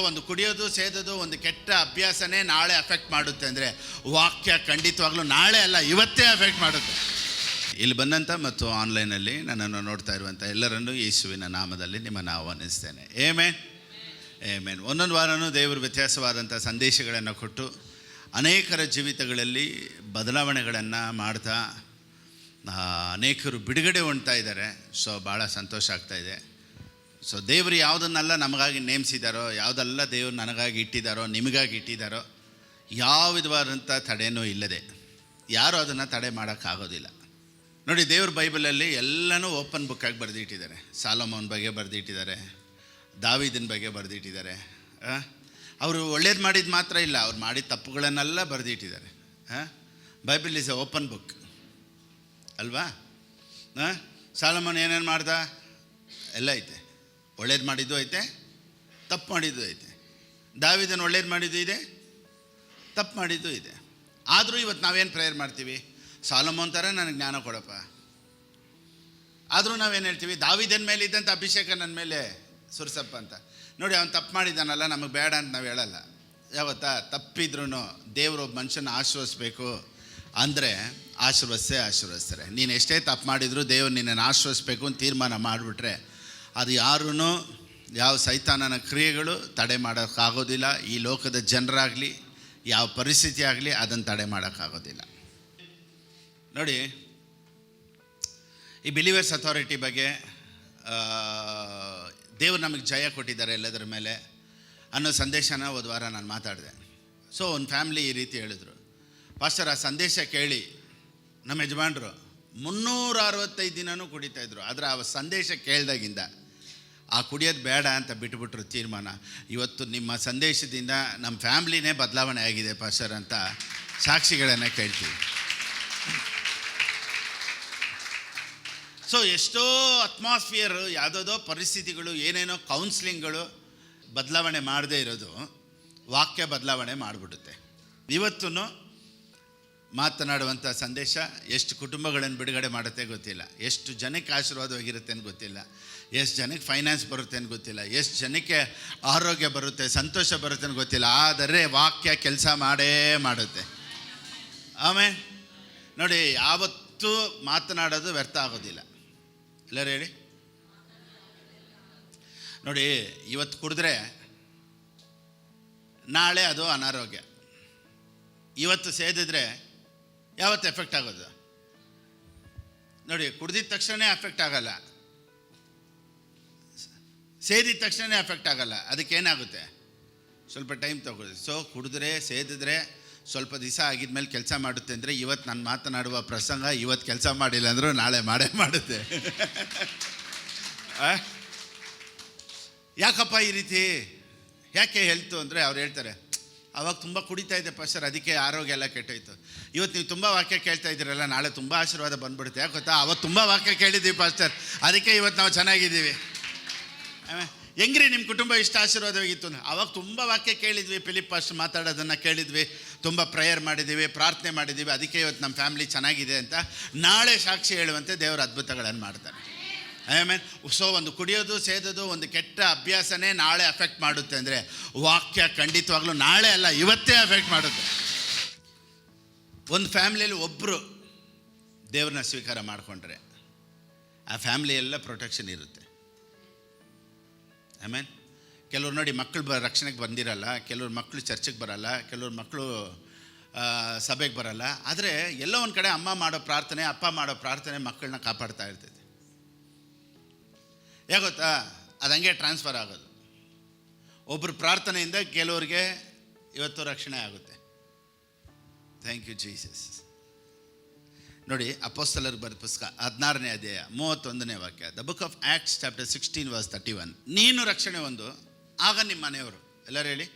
ಒಂದು ಕುಡಿಯೋದು ಸೇದೋದು ಒಂದು ಕೆಟ್ಟ ಅಭ್ಯಾಸನೇ ನಾಳೆ ಅಫೆಕ್ಟ್ ಮಾಡುತ್ತೆ ಅಂದರೆ ವಾಕ್ಯ ಖಂಡಿತವಾಗ್ಲೂ ನಾಳೆ ಅಲ್ಲ ಇವತ್ತೇ ಅಫೆಕ್ಟ್ ಮಾಡುತ್ತೆ. ಇಲ್ಲಿ ಬಂದಂಥ ಮತ್ತು ಆನ್ಲೈನಲ್ಲಿ ನನ್ನನ್ನು ನೋಡ್ತಾ ಇರುವಂಥ ಎಲ್ಲರನ್ನೂ ಯೇಸುವಿನ ನಾಮದಲ್ಲಿ ನಿಮ್ಮನ್ನು ಆಹ್ವಾನಿಸ್ತೇನೆ. ಆಮೆನ್. ಒಂದೊಂದು ವಾರನೂ ದೇವರು ವ್ಯತ್ಯಾಸವಾದಂಥ ಸಂದೇಶಗಳನ್ನು ಕೊಟ್ಟು ಅನೇಕರ ಜೀವಿತಗಳಲ್ಲಿ ಬದಲಾವಣೆಗಳನ್ನು ಮಾಡ್ತಾ ಅನೇಕರು ಬಿಡುಗಡೆ ಹೊಂದ್ತಾ ಇದ್ದಾರೆ. ಸೊ ಭಾಳ ಸಂತೋಷ ಆಗ್ತಾಯಿದೆ. ಸೊ ದೇವರು ಯಾವುದನ್ನೆಲ್ಲ ನಮಗಾಗಿ ನೇಮಿಸಿದಾರೋ, ಯಾವುದೆಲ್ಲ ದೇವರು ನನಗಾಗಿ ಇಟ್ಟಿದ್ದಾರೋ, ನಿಮಗಾಗಿ ಇಟ್ಟಿದ್ದಾರೋ, ಯಾವ ವಿಧವಾದಂಥ ತಡೆಯೂ ಇಲ್ಲದೆ ಯಾರೂ ಅದನ್ನು ತಡೆ ಮಾಡೋಕ್ಕಾಗೋದಿಲ್ಲ. ನೋಡಿ, ದೇವ್ರ ಬೈಬಲಲ್ಲಿ ಎಲ್ಲನೂ ಓಪನ್ ಬುಕ್ಕಾಗಿ ಬರೆದಿಟ್ಟಿದ್ದಾರೆ. ಸಾಲೋಮೋನ್ ಬಗ್ಗೆ ಬರೆದಿಟ್ಟಿದ್ದಾರೆ, ದಾವೀದನ ಬಗ್ಗೆ ಬರೆದಿಟ್ಟಿದ್ದಾರೆ. ಅವರು ಒಳ್ಳೇದು ಮಾಡಿದ್ದು ಮಾತ್ರ ಇಲ್ಲ, ಅವ್ರು ಮಾಡಿದ ತಪ್ಪುಗಳನ್ನೆಲ್ಲ ಬರೆದಿಟ್ಟಿದ್ದಾರೆ. Bible is a open book ಅಲ್ವಾ? ಸಾಲೋಮೋನ್ ಏನೇನು ಮಾಡ್ದ ಎಲ್ಲ ಐತೆ. ಒಳ್ಳೇದು ಮಾಡಿದ್ದು ಐತೆ, ತಪ್ಪು ಮಾಡಿದ್ದು ಐತೆ. ದಾವೀದನ ಒಳ್ಳೇದು ಮಾಡಿದ್ದು ಇದೆ, ತಪ್ಪು ಮಾಡಿದ್ದು ಇದೆ. ಆದರೂ ಇವತ್ತು ನಾವೇನು ಪ್ರೇಯರ್ ಮಾಡ್ತೀವಿ? ಸಾಲೋಮೋನ್ ಥರ ನನಗೆ ಜ್ಞಾನ ಕೊಡಪ್ಪ. ಆದರೂ ನಾವೇನು ಹೇಳ್ತೀವಿ? ದಾವೀದನ ಮೇಲೆ ಇದ್ದಂಥ ಅಭಿಷೇಕ ನನ್ನ ಮೇಲೆ ಸುರಿಸಪ್ಪ ಅಂತ. ನೋಡಿ, ಅವನು ತಪ್ಪು ಮಾಡಿದ್ದಾನಲ್ಲ, ನಮಗೆ ಬೇಡ ಅಂತ ನಾವು ಹೇಳಲ್ಲ. ಯಾವತ್ತಾ? ತಪ್ಪಿದ್ರೂ ದೇವರು ಒಬ್ಬ ಮನುಷ್ಯನ ಆಶ್ರಯಿಸ್ಬೇಕು ಅಂದರೆ ಆಶೀರ್ವದಿಸ್ತಾರೆ. ನೀನು ಎಷ್ಟೇ ತಪ್ಪು ಮಾಡಿದರೂ ದೇವರು ನಿನ್ನನ್ನು ಆಶ್ರಯಿಸ್ಬೇಕು ಅಂತ ತೀರ್ಮಾನ ಮಾಡಿಬಿಟ್ರೆ ಅದು ಯಾರೂ, ಯಾವ ಸೈತಾನನ ಕ್ರಿಯೆಗಳು ತಡೆ ಮಾಡೋಕ್ಕಾಗೋದಿಲ್ಲ. ಈ ಲೋಕದ ಜನರಾಗಲಿ ಯಾವ ಪರಿಸ್ಥಿತಿ ಆಗಲಿ ಅದನ್ನು ತಡೆ ಮಾಡೋಕ್ಕಾಗೋದಿಲ್ಲ. ನೋಡಿ, ಈ ಬಿಲೀವರ್ಸ್ ಅಥಾರಿಟಿ ಬಗ್ಗೆ ದೇವರು ನಮಗೆ ಜಯ ಕೊಟ್ಟಿದ್ದಾರೆ ಎಲ್ಲದರ ಮೇಲೆ ಅನ್ನೋ ಸಂದೇಶನ ಹೋದ ವಾರ ನಾನು ಮಾತಾಡಿದೆ. ಸೊ ಒಂದು ಫ್ಯಾಮ್ಲಿ ಈ ರೀತಿ ಹೇಳಿದ್ರು, ಪಾಸ್ಟರ್ ಆ ಸಂದೇಶ ಕೇಳಿ ನಮ್ಮ ಯಜಮಾನ್ರು 365 ದಿನವೂ ಕುಡಿತಾಯಿದ್ರು. ಆದರೆ ಆ ಸಂದೇಶ ಕೇಳಿದಾಗಿಂದ ಆ ಕುಡಿಯೋದು ಬೇಡ ಅಂತ ಬಿಟ್ಟುಬಿಟ್ರು ತೀರ್ಮಾನ. ಇವತ್ತು ನಿಮ್ಮ ಸಂದೇಶದಿಂದ ನಮ್ಮ ಫ್ಯಾಮ್ಲಿನೇ ಬದಲಾವಣೆ ಆಗಿದೆ ಪಾಸ್ಟರ್ ಅಂತ ಸಾಕ್ಷಿಗಳನ್ನು ಕೇಳ್ತೀವಿ. ಸೊ ಎಷ್ಟೋ ಅಟ್ಮಾಸ್ಫಿಯರ್, ಯಾವುದೋ ಪರಿಸ್ಥಿತಿಗಳು, ಏನೇನೋ ಕೌನ್ಸ್ಲಿಂಗ್ಗಳು ಬದಲಾವಣೆ ಮಾಡದೇ ಇರೋದು ವಾಕ್ಯ ಬದಲಾವಣೆ ಮಾಡಿಬಿಡುತ್ತೆ. ಇವತ್ತೂ ಮಾತನಾಡುವಂಥ ಸಂದೇಶ ಎಷ್ಟು ಕುಟುಂಬಗಳನ್ನು ಬಿಡುಗಡೆ ಮಾಡುತ್ತೆ ಗೊತ್ತಿಲ್ಲ, ಎಷ್ಟು ಜನಕ್ಕೆ ಆಶೀರ್ವಾದವಾಗಿರುತ್ತೆ ಅಂತ ಗೊತ್ತಿಲ್ಲ, ಎಷ್ಟು ಜನಕ್ಕೆ ಫೈನಾನ್ಸ್ ಬರುತ್ತೆ ಅಂತ ಗೊತ್ತಿಲ್ಲ, ಎಷ್ಟು ಜನಕ್ಕೆ ಆರೋಗ್ಯ ಬರುತ್ತೆ, ಸಂತೋಷ ಬರುತ್ತೆ ಅಂತ ಗೊತ್ತಿಲ್ಲ. ಆದರೆ ವಾಕ್ಯ ಕೆಲಸ ಮಾಡೇ ಮಾಡುತ್ತೆ. ಆಮೇಲೆ ನೋಡಿ, ಯಾವತ್ತೂ ಮಾತನಾಡೋದು ವ್ಯರ್ಥ ಆಗೋದಿಲ್ಲ. ಎಲ್ಲರೂ ಹೇಳಿ. ನೋಡಿ, ಇವತ್ತು ಕುಡಿದ್ರೆ ನಾಳೆ ಅದು ಅನಾರೋಗ್ಯ. ಇವತ್ತು ಸೇದಿದ್ರೆ ಯಾವತ್ತು ಎಫೆಕ್ಟ್ ಆಗೋದು? ನೋಡಿ, ಕುಡ್ದಿದ ತಕ್ಷಣ ಎಫೆಕ್ಟ್ ಆಗಲ್ಲ, ಸೇದಿದ ತಕ್ಷಣ ಎಫೆಕ್ಟ್ ಆಗಲ್ಲ. ಅದಕ್ಕೇನಾಗುತ್ತೆ? ಸ್ವಲ್ಪ ಟೈಮ್ ತಗೊಳ್ಳಿ. ಸೊ ಕುಡಿದ್ರೆ ಸೇದಿದ್ರೆ ಸ್ವಲ್ಪ ದಿವಸ ಆಗಿದ್ಮೇಲೆ ಕೆಲಸ ಮಾಡುತ್ತೆ. ಅಂದರೆ ಇವತ್ತು ನಾನು ಮಾತನಾಡುವ ಪ್ರಸಂಗ ಇವತ್ತು ಕೆಲಸ ಮಾಡಿಲ್ಲ ಅಂದರೂ ನಾಳೆ ಮಾಡೇ ಮಾಡುತ್ತೆ. ಯಾಕಪ್ಪ ಈ ರೀತಿ? ಯಾಕೆ ಹೇಳ್ತು ಅಂದರೆ ಅವ್ರು ಹೇಳ್ತಾರೆ, ಅವಾಗ ತುಂಬ ಕುಡಿತಾ ಇದ್ದೆ ಪಾಸ್ಟರ್, ಅದಕ್ಕೆ ಆರೋಗ್ಯ ಎಲ್ಲ ಕೆಟ್ಟೋಯ್ತು. ಇವತ್ತು ನೀವು ತುಂಬ ವಾಕ್ಯ ಕೇಳ್ತಾ ಇದ್ದೀರಲ್ಲ, ನಾಳೆ ತುಂಬ ಆಶೀರ್ವಾದ ಬಂದ್ಬಿಡುತ್ತೆ. ಯಾಕೆ ಗೊತ್ತಾ? ಅವತ್ತು ತುಂಬ ವಾಕ್ಯ ಕೇಳಿದ್ದೀವಿ ಪಾಸ್ಟರ್, ಅದಕ್ಕೆ ಇವತ್ತು ನಾವು ಚೆನ್ನಾಗಿದ್ದೀವಿ. ಹೆಂಗ್ರಿ ನಿಮ್ಮ ಕುಟುಂಬ ಇಷ್ಟ ಆಶೀರ್ವಾದವಾಗಿತ್ತು? ಅವಾಗ ತುಂಬ ವಾಕ್ಯ ಕೇಳಿದ್ವಿ, ಫಿಲಿಪ್ ಪಾಸ್ಟರ್ ಮಾತಾಡೋದನ್ನು ಕೇಳಿದ್ವಿ, ತುಂಬ ಪ್ರೇಯರ್ ಮಾಡಿದ್ದೀವಿ, ಪ್ರಾರ್ಥನೆ ಮಾಡಿದ್ದೀವಿ, ಅದಕ್ಕೆ ಇವತ್ತು ನಮ್ಮ ಫ್ಯಾಮಿಲಿ ಚೆನ್ನಾಗಿದೆ ಅಂತ ನಾಳೆ ಸಾಕ್ಷಿ ಹೇಳುವಂತೆ ದೇವರು ಅದ್ಭುತಗಳನ್ನು ಮಾಡ್ತಾರೆ. ಆಮೇಲೆ ಸೊ ಒಂದು ಕುಡಿಯೋದು ಸೇದೋದು ಒಂದು ಕೆಟ್ಟ ಅಭ್ಯಾಸನೇ ನಾಳೆ ಅಫೆಕ್ಟ್ ಮಾಡುತ್ತೆ ಅಂದರೆ ವಾಕ್ಯ ಖಂಡಿತವಾಗ್ಲೂ ನಾಳೆ ಅಲ್ಲ ಇವತ್ತೇ ಅಫೆಕ್ಟ್ ಮಾಡುತ್ತೆ. ಒಂದು ಫ್ಯಾಮಿಲಿಯಲ್ಲಿ ಒಬ್ಬರು ದೇವ್ರನ್ನ ಸ್ವೀಕಾರ ಮಾಡಿಕೊಂಡ್ರೆ ಆ ಫ್ಯಾಮಿಲಿಯೆಲ್ಲ ಪ್ರೊಟೆಕ್ಷನ್ ಇರುತ್ತೆ. ಆಮೇಲೆ ಕೆಲವ್ರು ನೋಡಿ, ಮಕ್ಕಳು ರಕ್ಷಣೆಗೆ ಬಂದಿರಲ್ಲ, ಕೆಲವ್ರು ಮಕ್ಕಳು ಚರ್ಚಿಗೆ ಬರಲ್ಲ, ಕೆಲವ್ರು ಮಕ್ಕಳು ಸಭೆಗೆ ಬರಲ್ಲ. ಆದರೆ ಎಲ್ಲೋ ಒಂದು ಕಡೆ ಅಮ್ಮ ಮಾಡೋ ಪ್ರಾರ್ಥನೆ, ಅಪ್ಪ ಮಾಡೋ ಪ್ರಾರ್ಥನೆ ಮಕ್ಕಳನ್ನ ಕಾಪಾಡ್ತಾ ಇರ್ತೈತೆ. ಯಾಕೆ ಗೊತ್ತಾ? ಅದು ಹಂಗೆ ಟ್ರಾನ್ಸ್ಫರ್ ಆಗೋದು. ಒಬ್ಬರು ಪ್ರಾರ್ಥನೆಯಿಂದ ಕೆಲವ್ರಿಗೆ ಇವತ್ತು ರಕ್ಷಣೆ ಆಗುತ್ತೆ. Thank you Jesus. ನೋಡಿ, ಅಪೊಸ್ತಲರ ಬರೆದ ಪುಸ್ತಕ 16ನೇ ಅಧ್ಯಾಯ 31ನೇ ವಾಕ್ಯ, the book of Acts chapter 16 verse 31. ನೀನು ರಕ್ಷಣೆ ಹೊಂದು, ಆಗ ನಿಮ್ಮ ಮನೆಯವರು. ಎಲ್ಲರೂ ಹೇಳಿ.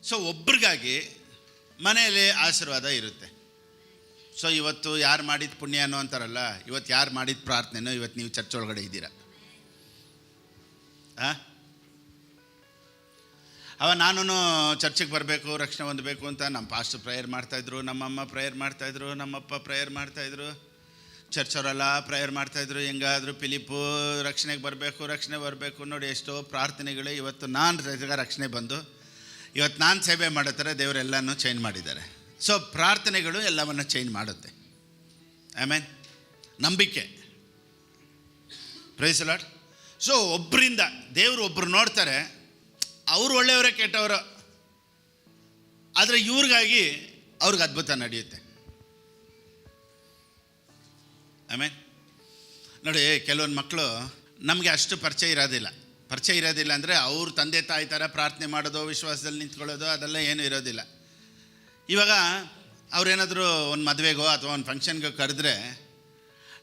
ಸೊ ಒಬ್ರಿಗಾಗಿ ಮನೆಯಲ್ಲಿ ಆಶೀರ್ವಾದ ಇರುತ್ತೆ. ಸೊ ಇವತ್ತು ಯಾರು ಮಾಡಿದ ಪುಣ್ಯನೋ ಅಂತಾರಲ್ಲ, ಇವತ್ತು ಯಾರು ಮಾಡಿದ ಪ್ರಾರ್ಥನೆನೋ ಇವತ್ತು ನೀವು ಚರ್ಚ್ ಒಳಗಡೆ ಇದ್ದೀರಾ. ನಾನು ಚರ್ಚಿಗೆ ಬರಬೇಕು, ರಕ್ಷಣೆ ಹೊಂದಬೇಕು ಅಂತ ನಮ್ಮ ಪಾಸ್ಟರ್ ಪ್ರೇಯರ್ ಮಾಡ್ತಾಯಿದ್ರು, ನಮ್ಮಮ್ಮ ಪ್ರೇಯರ್ ಮಾಡ್ತಾಯಿದ್ರು, ನಮ್ಮಪ್ಪ ಪ್ರೇಯರ್ ಮಾಡ್ತಾಯಿದ್ರು. ಚರ್ಚ್ ಅವರೆಲ್ಲ ಪ್ರೇಯರ್ ಮಾಡ್ತಾಯಿದ್ರು, ಹೆಂಗಾದರೂ ಫಿಲಿಪ್ಪು ರಕ್ಷಣೆಗೆ ಬರಬೇಕು ನೋಡಿ. ಎಷ್ಟೋ ಪ್ರಾರ್ಥನೆಗಳು. ಇವತ್ತು ನಾನು ರಕ್ಷಣೆ ಬಂದು ಇವತ್ತು ನಾನು ಸೇವೆ ಮಾಡೋ ಥರ ದೇವರೆಲ್ಲನೂ ಚೇಂಜ್ ಮಾಡಿದ್ದಾರೆ. ಸೊ ಪ್ರಾರ್ಥನೆಗಳು ಎಲ್ಲವನ್ನು ಚೇಂಜ್ ಮಾಡುತ್ತೆ. ಆಮೇನ್. ನಂಬಿಕೆ. Price the Lord. ಸೊ ಒಬ್ಬರಿಂದ ದೇವರು ಒಬ್ಬರು ನೋಡ್ತಾರೆ, ಅವರು ಒಳ್ಳೆಯವರೇ ಕೆಟ್ಟವರು, ಆದರೆ ಇವ್ರಿಗಾಗಿ ಅವ್ರಿಗೆ ಅದ್ಭುತ ನಡೆಯುತ್ತೆ. ಆಮೇನ್. ನೋಡಿ, ಕೆಲವೊಂದು ಮಕ್ಕಳು ನಮಗೆ ಅಷ್ಟು ಪರಿಚಯ ಇರೋದಿಲ್ಲ ಅಂದರೆ ಅವ್ರ ತಂದೆ ತಾಯಿ ಥರ ಪ್ರಾರ್ಥನೆ ಮಾಡೋದು, ವಿಶ್ವಾಸದಲ್ಲಿ ನಿಂತ್ಕೊಳ್ಳೋದು ಅದೆಲ್ಲ ಏನೂ ಇರೋದಿಲ್ಲ. ಇವಾಗ ಅವ್ರೇನಾದರೂ ಒಂದು ಮದುವೆಗೋ ಅಥವಾ ಒಂದು ಫಂಕ್ಷನ್ಗೋ ಕರೆದ್ರೆ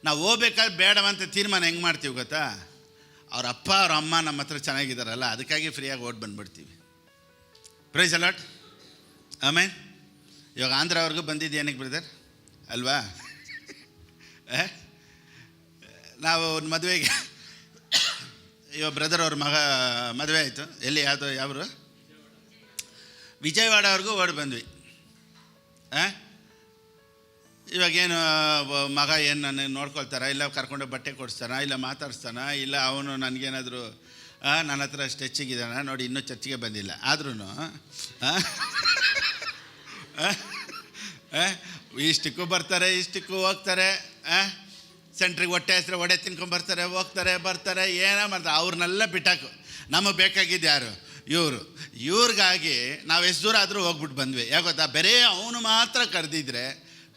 ನಾವು ಹೋಗ್ಬೇಕಾದ್ರೆ ಬೇಡವಂತ ತೀರ್ಮಾನ ಹೆಂಗೆ ಮಾಡ್ತೀವಿ ಗೊತ್ತಾ? ಅವ್ರ ಅಪ್ಪ ಅವ್ರ ಅಮ್ಮ ನಮ್ಮ ಹತ್ರ ಚೆನ್ನಾಗಿದ್ದಾರಲ್ಲ, ಅದಕ್ಕಾಗಿ ಫ್ರೀಯಾಗಿ ಓಟ್ ಬಂದುಬಿಡ್ತೀವಿ. Praise the Lord. ಆಮೇನ್. ಇವಾಗ ಆಂಧ್ರವ್ರಿಗೂ ಬಂದಿದ್ದು ಏನಕ್ಕೆ ಬ್ರದರ್ ಅಲ್ವಾ? ನಾವು ಒಂದು ಮದುವೆಗೆ ಇವಾಗ ಬ್ರದರ್ ಅವ್ರ ಮಗ ಮದುವೆ ಆಯಿತು. ಎಲ್ಲಿ ಯಾವರು ವಿಜಯವಾಡ ಅವ್ರಿಗೂ ಓಡಿ ಬಂದ್ವಿ. ಇವಾಗೇನು ಮಗ ಏನು ನನ್ನ ನೋಡ್ಕೊಳ್ತಾರ, ಇಲ್ಲ ಕರ್ಕೊಂಡು ಬಟ್ಟೆ ಕೊಡಿಸ್ತಾನ, ಇಲ್ಲ ಮಾತಾಡಿಸ್ತಾನ, ಇಲ್ಲ ಅವನು ನನಗೇನಾದರೂ ನನ್ನ ಹತ್ರ ಸ್ಟೆಚ್ಚಿಗಿದ್ದಾನ ನೋಡಿ, ಇನ್ನೂ ಚರ್ಚಿಗೆ ಬಂದಿಲ್ಲ. ಆದ್ರೂ ಇಷ್ಟಕ್ಕೂ ಬರ್ತಾರೆ, ಇಷ್ಟಕ್ಕೂ ಹೋಗ್ತಾರೆ. ಸೆಂಟ್ರಿಗೆ ಹೊಟ್ಟೆ ಹೆಸರು ಒಡೆ ತಿನ್ಕೊಂಬರ್ತಾರೆ, ಬರ್ತಾರೆ, ಏನೋ ಮಾಡ್ತಾರೆ. ಅವ್ರನ್ನೆಲ್ಲ ಬಿಟ್ಟಾಕು. ನಮಗೆ ಬೇಕಾಗಿದ್ದು ಯಾರು? ಇವ್ರಿಗಾಗಿ ನಾವು ಎಷ್ಟು ದೂರ ಆದರೂ ಹೋಗ್ಬಿಟ್ಟು ಬಂದ್ವಿ. ಯಾಕೆ ಗೊತ್ತಾ? ಬೇರೆ ಅವನು ಮಾತ್ರ ಕರೆದಿದ್ರೆ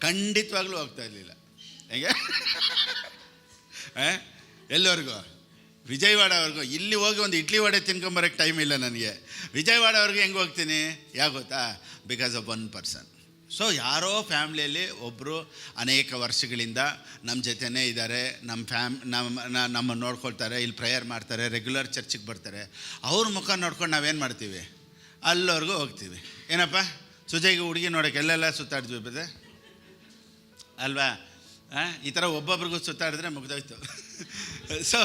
ಖಂಡಿತವಾಗ್ಲೂ ಹೋಗ್ತಾ ಇರಲಿಲ್ಲ. ಹೇಗೆ? ಎಲ್ಲವರೆಗೂ? ವಿಜಯವಾಡವ್ರಿಗೂ. ಇಲ್ಲಿ ಹೋಗಿ ಒಂದು ಇಡ್ಲಿ ವಡೆ ತಿನ್ಕೊಂಬರೋಕ್ಕೆ ಟೈಮ್ ಇಲ್ಲ ನನಗೆ. ವಿಜಯವಾಡವ್ರಿಗೆ ಹೆಂಗೆ ಹೋಗ್ತೀನಿ? ಯಾಕೆ ಗೊತ್ತಾ? Because of one person. So ಯಾರೋ ಫ್ಯಾಮ್ಲಿಯಲ್ಲಿ ಒಬ್ಬರು ಅನೇಕ ವರ್ಷಗಳಿಂದ ನಮ್ಮ ಜೊತೆನೇ ಇದ್ದಾರೆ, ನಮ್ಮನ್ನು ನೋಡ್ಕೊಳ್ತಾರೆ, ಇಲ್ಲಿ ಪ್ರೇಯರ್ ಮಾಡ್ತಾರೆ, ರೆಗ್ಯುಲರ್ ಚರ್ಚಿಗೆ ಬರ್ತಾರೆ. ಅವ್ರ ಮುಖ ನೋಡ್ಕೊಂಡು ನಾವೇನು ಮಾಡ್ತೀವಿ? ಅಲ್ಲವರೆಗೂ ಹೋಗ್ತೀವಿ. ಏನಪ್ಪ ಸುಜಯ್ಗೆ ಹುಡುಗಿ ನೋಡೋಕೆ ಎಲ್ಲೆಲ್ಲ ಸುತ್ತಾಡಿದ್ವಿ ಬದೇ ಅಲ್ವಾ? ಈ ಥರ ಒಬ್ಬೊಬ್ರಿಗೂ ಸುತ್ತಾಡಿದ್ರೆ ಮುಗ್ದೋಯ್ತು. ಸೊ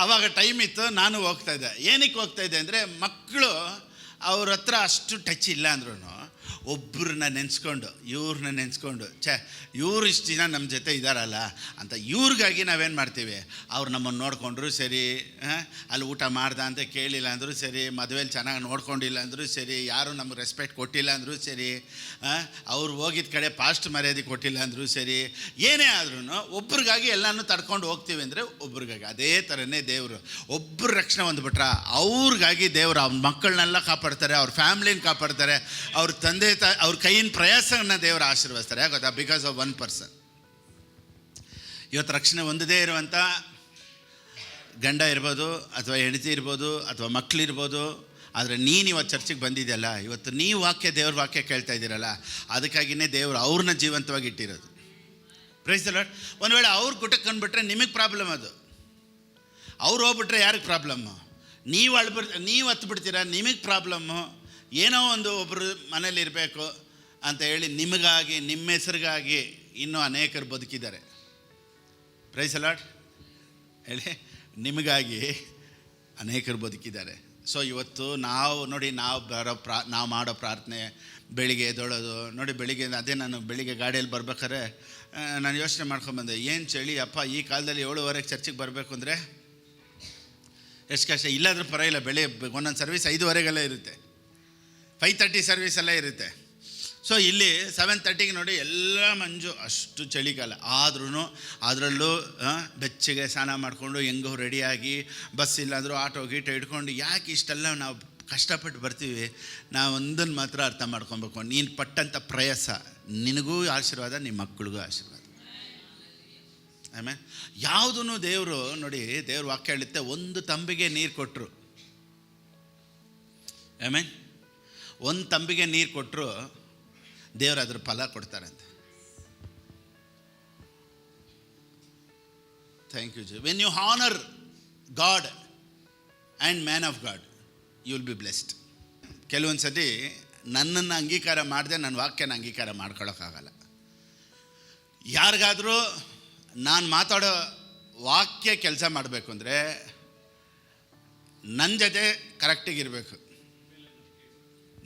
ಆವಾಗ ಟೈಮ್ ಇತ್ತು, ನಾನು ಹೋಗ್ತಾಯಿದ್ದೆ. ಏನಕ್ಕೆ ಹೋಗ್ತಾಯಿದ್ದೆ ಅಂದರೆ, ಮಕ್ಕಳು ಅವ್ರ ಹತ್ರ ಅಷ್ಟು ಟಚ್ ಇಲ್ಲ ಅಂದ್ರೂ ಒಬ್ಬರನ್ನ ನೆನೆಸ್ಕೊಂಡು, ಇವ್ರನ್ನ ನೆನೆಸ್ಕೊಂಡು, ಇವ್ರು ಇಷ್ಟು ದಿನ ನಮ್ಮ ಜೊತೆ ಇದ್ದಾರಲ್ಲ ಅಂತ ಇವ್ರಿಗಾಗಿ ನಾವೇನು ಮಾಡ್ತೀವಿ? ಅವ್ರು ನಮ್ಮನ್ನು ನೋಡಿಕೊಂಡ್ರು ಸರಿ, ಅಲ್ಲಿ ಊಟ ಮಾಡ್ದ ಅಂತ ಕೇಳಿಲ್ಲ ಅಂದರೂ ಸರಿ, ಮದುವೆಯಲ್ಲಿ ಚೆನ್ನಾಗಿ ನೋಡ್ಕೊಂಡಿಲ್ಲ ಅಂದರೂ ಸರಿ, ಯಾರು ನಮಗೆ ರೆಸ್ಪೆಕ್ಟ್ ಕೊಟ್ಟಿಲ್ಲ ಅಂದರೂ ಸರಿ, ಅವ್ರು ಹೋಗಿದ್ದ ಕಡೆ ಪಾಸ್ಟ್ ಮರ್ಯಾದೆ ಕೊಟ್ಟಿಲ್ಲ ಅಂದರೂ ಸರಿ, ಏನೇ ಆದ್ರೂ ಒಬ್ರಿಗಾಗಿ ಎಲ್ಲನೂ ತಡ್ಕೊಂಡು ಹೋಗ್ತೀವಿ ಅಂದರೆ ಒಬ್ರಿಗಾಗಿ. ಅದೇ ಥರನೇ ದೇವರು ಒಬ್ಬರು ರಕ್ಷಣೆ ಹೊಂದ್ಬಿಟ್ರ ಅವ್ರಿಗಾಗಿ ದೇವರು ಅವ್ನ ಮಕ್ಕಳನ್ನೆಲ್ಲ ಕಾಪಾಡ್ತಾರೆ, ಅವ್ರ ಫ್ಯಾಮ್ಲಿನ ಕಾಪಾಡ್ತಾರೆ, ಅವ್ರ ತಂದೆ ಅವ್ರ ಕೈಯಿನ ಪ್ರಯಾಸವನ್ನು ದೇವರು ಆಶೀರ್ವದಿಸ್ತಾರೆ. ಯಾಕೆ ಗೊತ್ತಾ? Because of one person. ಇವತ್ತು ರಕ್ಷಣೆ ಹೊಂದದೇ ಇರುವಂಥ ಗಂಡ ಇರ್ಬೋದು, ಅಥವಾ ಹೆಂಡತಿ ಇರ್ಬೋದು, ಅಥವಾ ಮಕ್ಕಳಿರ್ಬೋದು. ಆದರೆ ನೀನು ಇವತ್ತು ಚರ್ಚಿಗೆ ಬಂದಿದೆಯಲ್ಲ, ಇವತ್ತು ನೀವು ದೇವ್ರ ವಾಕ್ಯ ಕೇಳ್ತಾ ಇದ್ದೀರಲ್ಲ, ಅದಕ್ಕಾಗಿಯೇ ದೇವರು ಅವ್ರನ್ನ ಜೀವಂತವಾಗಿ ಇಟ್ಟಿರೋದು. Price the lord. ಒಂದು ವೇಳೆ ಅವ್ರು ಗುಟಕ್ಕೆ ಕಂಡುಬಿಟ್ರೆ ನಿಮಗೆ ಪ್ರಾಬ್ಲಮ್. ಅದು ಅವ್ರು ಹೋಗ್ಬಿಟ್ರೆ ಯಾರಿಗೆ ಪ್ರಾಬ್ಲಮ್ಮು? ನೀವು ಹತ್ಬಿಡ್ತೀರಾ, ನಿಮಗೆ ಪ್ರಾಬ್ಲಮ್ಮು. ಏನೋ ಒಂದು ಒಬ್ಬರು ಮನೇಲಿ ಇರಬೇಕು ಅಂತ ಹೇಳಿ ನಿಮಗಾಗಿ, ನಿಮ್ಮ ಹೆಸರಿಗಾಗಿ ಇನ್ನೂ ಅನೇಕರು ಬದುಕಿದ್ದಾರೆ. Price the lord. ಹೇಳಿ, ನಿಮಗಾಗಿ ಅನೇಕರು ಬದುಕಿದ್ದಾರೆ. ಸೊ ಇವತ್ತು ನಾವು ಮಾಡೋ ಪ್ರಾರ್ಥನೆ, ಬೆಳಿಗ್ಗೆ ಎದ್ದೊಳೋದು ನೋಡಿ. ಅದೇ ನಾನು ಬೆಳಿಗ್ಗೆ ಗಾಡಿಯಲ್ಲಿ ಬರ್ಬೇಕಾದ್ರೆ ನಾನು ಯೋಚನೆ ಮಾಡ್ಕೊಂಬಂದೆ, ಏನು ಚಳಿ ಅಪ್ಪ, ಈ ಕಾಲದಲ್ಲಿ 7:15 ಚರ್ಚಿಗೆ ಬರಬೇಕು ಅಂದರೆ ಎಷ್ಟು ಕಷ್ಟ. ಇಲ್ಲಾದರೂ ಪರವಾಗಿಲ್ಲ, ಒಂದೊಂದು ಸರ್ವಿಸ್ 5:15 ಇರುತ್ತೆ, 5:30 ಸರ್ವಿಸ್ ಎಲ್ಲ ಇರುತ್ತೆ. ಸೊ ಇಲ್ಲಿ 7:30ಗೆ ನೋಡಿ ಎಲ್ಲ ಮಂಜು, ಅಷ್ಟು ಚಳಿಗಾಲ. ಆದ್ರೂ ಅದರಲ್ಲೂ ಬೆಚ್ಚಗೆ ಸ್ನಾನ ಮಾಡಿಕೊಂಡು ಹೆಂಗೋ ರೆಡಿಯಾಗಿ, ಬಸ್ ಇಲ್ಲಾಂದರೂ ಆಟೋ ಗೀಟೋ ಇಟ್ಕೊಂಡು, ಯಾಕೆ ಇಷ್ಟೆಲ್ಲ ನಾವು ಕಷ್ಟಪಟ್ಟು ಬರ್ತೀವಿ? ನಾವು ಒಂದನ್ನು ಮಾತ್ರ ಅರ್ಥ ಮಾಡ್ಕೊಬೇಕು, ನೀನು ಪಟ್ಟಂಥ ಪ್ರಯಾಸ ನಿನಗೂ ಆಶೀರ್ವಾದ, ನಿಮ್ಮ ಮಕ್ಕಳಿಗೂ ಆಶೀರ್ವಾದ. ಆಮೇಲೆ ಯಾವುದೂ ದೇವರು ನೋಡಿ, ದೇವ್ರ ವಾಕ್ಯ ಹೇಳುತ್ತೆ, ಒಂದು ತಂಬಿಗೆ ನೀರು ಕೊಟ್ಟರು, ಆಮೇಲೆ ಒಂದು ತಂಬಿಗೆ ನೀರು ಕೊಟ್ಟರು ದೇವರು ಅದ್ರ ಫಲ ಕೊಡ್ತಾರಂತೆ. Thank you ji. When you honour God and man of God, you will be blessed. ಕೆಲವೊಂದು ಸತಿ ನನ್ನನ್ನು ಅಂಗೀಕಾರ ಮಾಡದೆ ನನ್ನ ವಾಕ್ಯನ ಅಂಗೀಕಾರ ಮಾಡ್ಕೊಳ್ಳೋಕ್ಕಾಗಲ್ಲ. ಯಾರಿಗಾದರೂ ನಾನು ಮಾತಾಡೋ ವಾಕ್ಯ ಕೆಲಸ ಮಾಡಬೇಕು ಅಂದರೆ ನನ್ನ ಜೊತೆ ಕರೆಕ್ಟಾಗಿರಬೇಕು,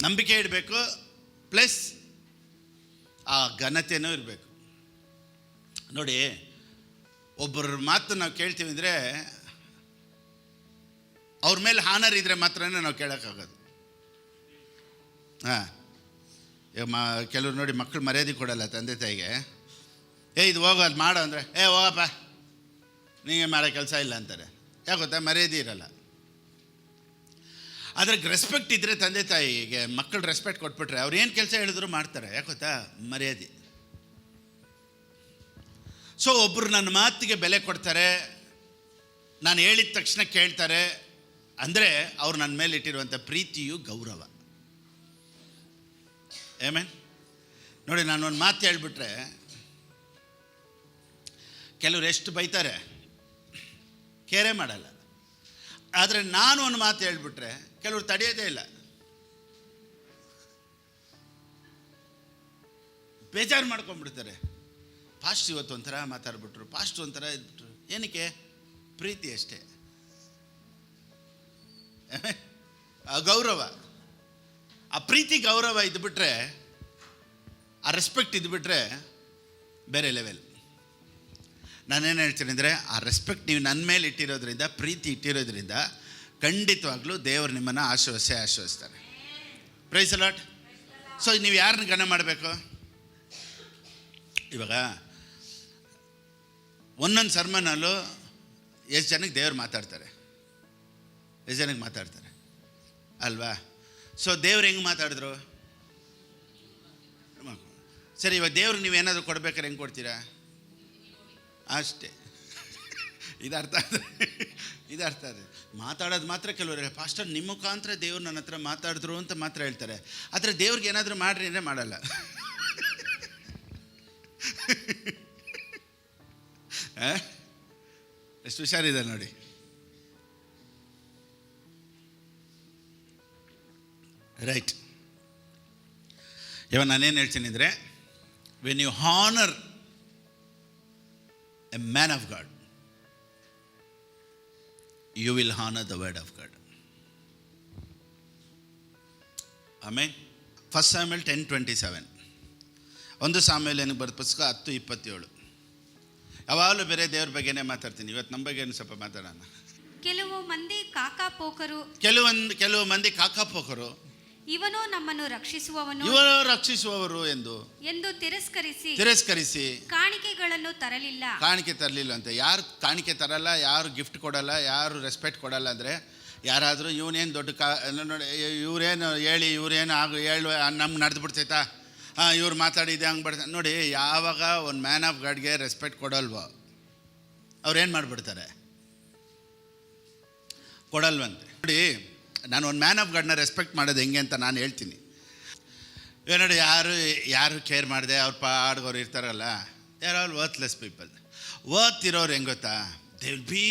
ನಂಬಿಕೆ ಇಡಬೇಕು, ಪ್ಲಸ್ ಆ ಘನತೆಯೂ ಇರಬೇಕು. ನೋಡಿ, ಒಬ್ಬರ ಮಾತು ನಾವು ಕೇಳ್ತೀವಿ ಅಂದರೆ ಅವ್ರ ಮೇಲೆ ಹಾನರ್ ಇದ್ದರೆ ಮಾತ್ರನೇ ನಾವು ಕೇಳೋಕ್ಕಾಗೋದು. ಹಾಂ, ಕೆಲವ್ರು ನೋಡಿ ಮಕ್ಕಳು ಮರ್ಯಾದೆ ಕೊಡಲ್ಲ ತಂದೆ ತಾಯಿಗೆ. ಇದು ಹೋಗೋ ಅಲ್ಲಿ ಮಾಡೋ ಅಂದರೆ ಹೋಗಪ್ಪ ನಿಮಗೆ ಮಾಡೋ ಕೆಲಸ ಇಲ್ಲ ಅಂತಾರೆ. ಯಾಕೆ ಗೊತ್ತಾ? ಮರ್ಯಾದೆ ಇರಲ್ಲ. ಅದ್ರಾಗ ರೆಸ್ಪೆಕ್ಟ್ ಇದ್ದರೆ ತಂದೆ ತಾಯಿಗೆ ಮಕ್ಕಳು ರೆಸ್ಪೆಕ್ಟ್ ಕೊಟ್ಬಿಟ್ರೆ ಅವ್ರು ಏನು ಕೆಲಸ ಹೇಳಿದ್ರು ಮಾಡ್ತಾರೆ. ಯಾಕೆ ಗೊತ್ತಾ? ಮರ್ಯಾದೆ. ಸೊ ಒಬ್ಬರು ನನ್ನ ಮಾತಿಗೆ ಬೆಲೆ ಕೊಡ್ತಾರೆ, ನಾನು ಹೇಳಿದ ತಕ್ಷಣ ಕೇಳ್ತಾರೆ ಅಂದರೆ ಅವ್ರು ನನ್ನ ಮೇಲೆ ಇಟ್ಟಿರುವಂಥ ಪ್ರೀತಿಯು ಗೌರವ. ಆಮೇನ್. ನೋಡಿ, ನಾನು ಒಂದು ಮಾತು ಹೇಳ್ಬಿಟ್ರೆ ಕೆಲವ್ರು ಎಷ್ಟು ಬೈತಾರೆ, ಕೇರೆ ಮಾಡಲ್ಲ. ಆದರೆ ನಾನು ಒಂದು ಮಾತು ಹೇಳ್ಬಿಟ್ರೆ ಕೆಲವ್ರು ತಡೆಯೋದೇ ಇಲ್ಲ, ಬೇಜಾರು ಮಾಡ್ಕೊಂಡ್ಬಿಡ್ತಾರೆ. ಪಾಸ್ಟ್ ಇವತ್ತು ಒಂಥರ ಮಾತಾಡ್ಬಿಟ್ರು, ಪಾಸ್ಟ್ ಒಂಥರ ಇದ್ಬಿಟ್ರು. ಏನಕ್ಕೆ? ಪ್ರೀತಿ ಅಷ್ಟೇ. ಗೌರವ, ಆ ಪ್ರೀತಿ ಗೌರವ ಇದ್ಬಿಟ್ರೆ, ಆ ರೆಸ್ಪೆಕ್ಟ್ ಇದ್ಬಿಟ್ರೆ ಬೇರೆ ಲೆವೆಲ್. ನಾನೇನು ಹೇಳ್ತೀನಿ ಅಂದರೆ, ಆ ರೆಸ್ಪೆಕ್ಟ್ ನೀವು ನನ್ನ ಮೇಲೆ ಇಟ್ಟಿರೋದ್ರಿಂದ, ಪ್ರೀತಿ ಇಟ್ಟಿರೋದ್ರಿಂದ ಖಂಡಿತವಾಗ್ಲೂ ದೇವರು ನಿಮ್ಮನ್ನು ಆಶೀರ್ವದಿಸ್ತಾರೆ. Praise the Lord. ಸೊ ನೀವು ಯಾರನ್ನ ಗಣ ಮಾಡಬೇಕು? ಇವಾಗ ಒಂದೊಂದು ಸರ್ಮನಲ್ಲೂ ಎಷ್ಟು ಜನಕ್ಕೆ ದೇವ್ರು ಮಾತಾಡ್ತಾರೆ, ಎಷ್ಟು ಜನಕ್ಕೆ ಮಾತಾಡ್ತಾರೆ ಅಲ್ವಾ? ಸೊ ದೇವ್ರು ಹೆಂಗೆ ಮಾತಾಡಿದ್ರು? ಸರಿ, ಇವಾಗ ದೇವ್ರಿಗೆ ನೀವೇನಾದರೂ ಕೊಡ್ಬೇಕಾದ್ರೆ ಹೆಂಗೆ ಕೊಡ್ತೀರಾ? ಅಷ್ಟೇ. ಇದು ಅರ್ಥ ಇದೆ. ಮಾತಾಡೋದು ಮಾತ್ರ ಕೆಲವರು ಪಾಸ್ಟರ್ ನಿಮ್ಮ ಮುಖಾಂತರ ದೇವ್ರು ನನ್ನ ಹತ್ರ ಮಾತಾಡಿದ್ರು ಅಂತ ಮಾತ್ರ ಹೇಳ್ತಾರೆ. ಆದರೆ ದೇವ್ರಿಗೆ ಏನಾದರೂ ಮಾಡ್ರಿ ಅಂದರೆ ಮಾಡಲ್ಲ. ಎಷ್ಟು ಹುಷಾರಿದೆ ನೋಡಿ. ರೈಟ್. ಇವಾಗ ನಾನೇನು ಹೇಳ್ತೀನಿ ಅಂದರೆ, when you honour a man of God, you will honor the word of God. Amen. 1 Samuel 10:27. 1 ಸಾಮ್ಯುಯೇಲ್ ಏನು ಬರೆದ ಪುಸ್ತಕ 10:27. ಯಾವಾಗಲೂ ಬೇರೆ ದೇವ್ರ ಬಗ್ಗೆನೇ ಮಾತಾಡ್ತೀನಿ. ಇವತ್ತು ನಮ್ಮ ಬಗ್ಗೆ ಸ್ವಲ್ಪ ಮಾತಾಡೋಣ. ಕೆಲವು ಮಂದಿ ಕಾಕಾಪೋಕರು, ಕೆಲವು ಮಂದಿ ಕಾಕಾಪೋಕರು, ಇವನು ನಮ್ಮನ್ನು ರಕ್ಷಿಸುವವರು ಎಂದು ತಿರಸ್ಕರಿಸಿ ಕಾಣಿಕೆಗಳನ್ನು ತರಲಿಲ್ಲ ಅಂತ. ಯಾರು ಕಾಣಿಕೆ ತರಲ್ಲ, ಯಾರು ಗಿಫ್ಟ್ ಕೊಡಲ್ಲ, ಯಾರು ರೆಸ್ಪೆಕ್ಟ್ ಕೊಡಲ್ಲ ಅಂದರೆ, ಯಾರಾದರೂ ಇವನೇನು ದೊಡ್ಡ ನೋಡಿ, ಇವರೇನು ಹೇಳಿ ಹೇಳುವ ನಮ್ಗೆ ನಡೆದು ಬಿಡ್ತೈತಾ, ಇವ್ರು ಮಾತಾಡಿದೆ ಹಂಗೆ ಬಿಡ್ತಾರೆ ನೋಡಿ. ಯಾವಾಗ ಒಂದು ಮ್ಯಾನ್ ಆಫ್ ಗಾಡ್ಗೆ ರೆಸ್ಪೆಕ್ಟ್ ಕೊಡಲ್ವೋ ಅವ್ರೇನು ಮಾಡಿಬಿಡ್ತಾರೆ? ಕೊಡಲ್ವಂತೆ. ನೋಡಿ, ನಾನು ಒಂದು ಮ್ಯಾನ್ ಆಫ್ ಗಾಡ್ನ ರೆಸ್ಪೆಕ್ಟ್ ಮಾಡೋದು ಹೆಂಗೆ ಅಂತ ನಾನು ಹೇಳ್ತೀನಿ. ಇವಾಗ ನೋಡಿ, ಯಾರು ಕೇರ್ ಮಾಡಿದೆ ಅವ್ರ ಪಾಡ್ಗೋರು ಇರ್ತಾರಲ್ಲ, ಯಾರು ಆಲ್ ವರ್ತ್ಲೆಸ್ ಪೀಪಲ್. ವರ್ತ್ ಇರೋರು ಹೆಂಗೆ ಗೊತ್ತಾ? ದೇ ವಿಲ್ ಬಿ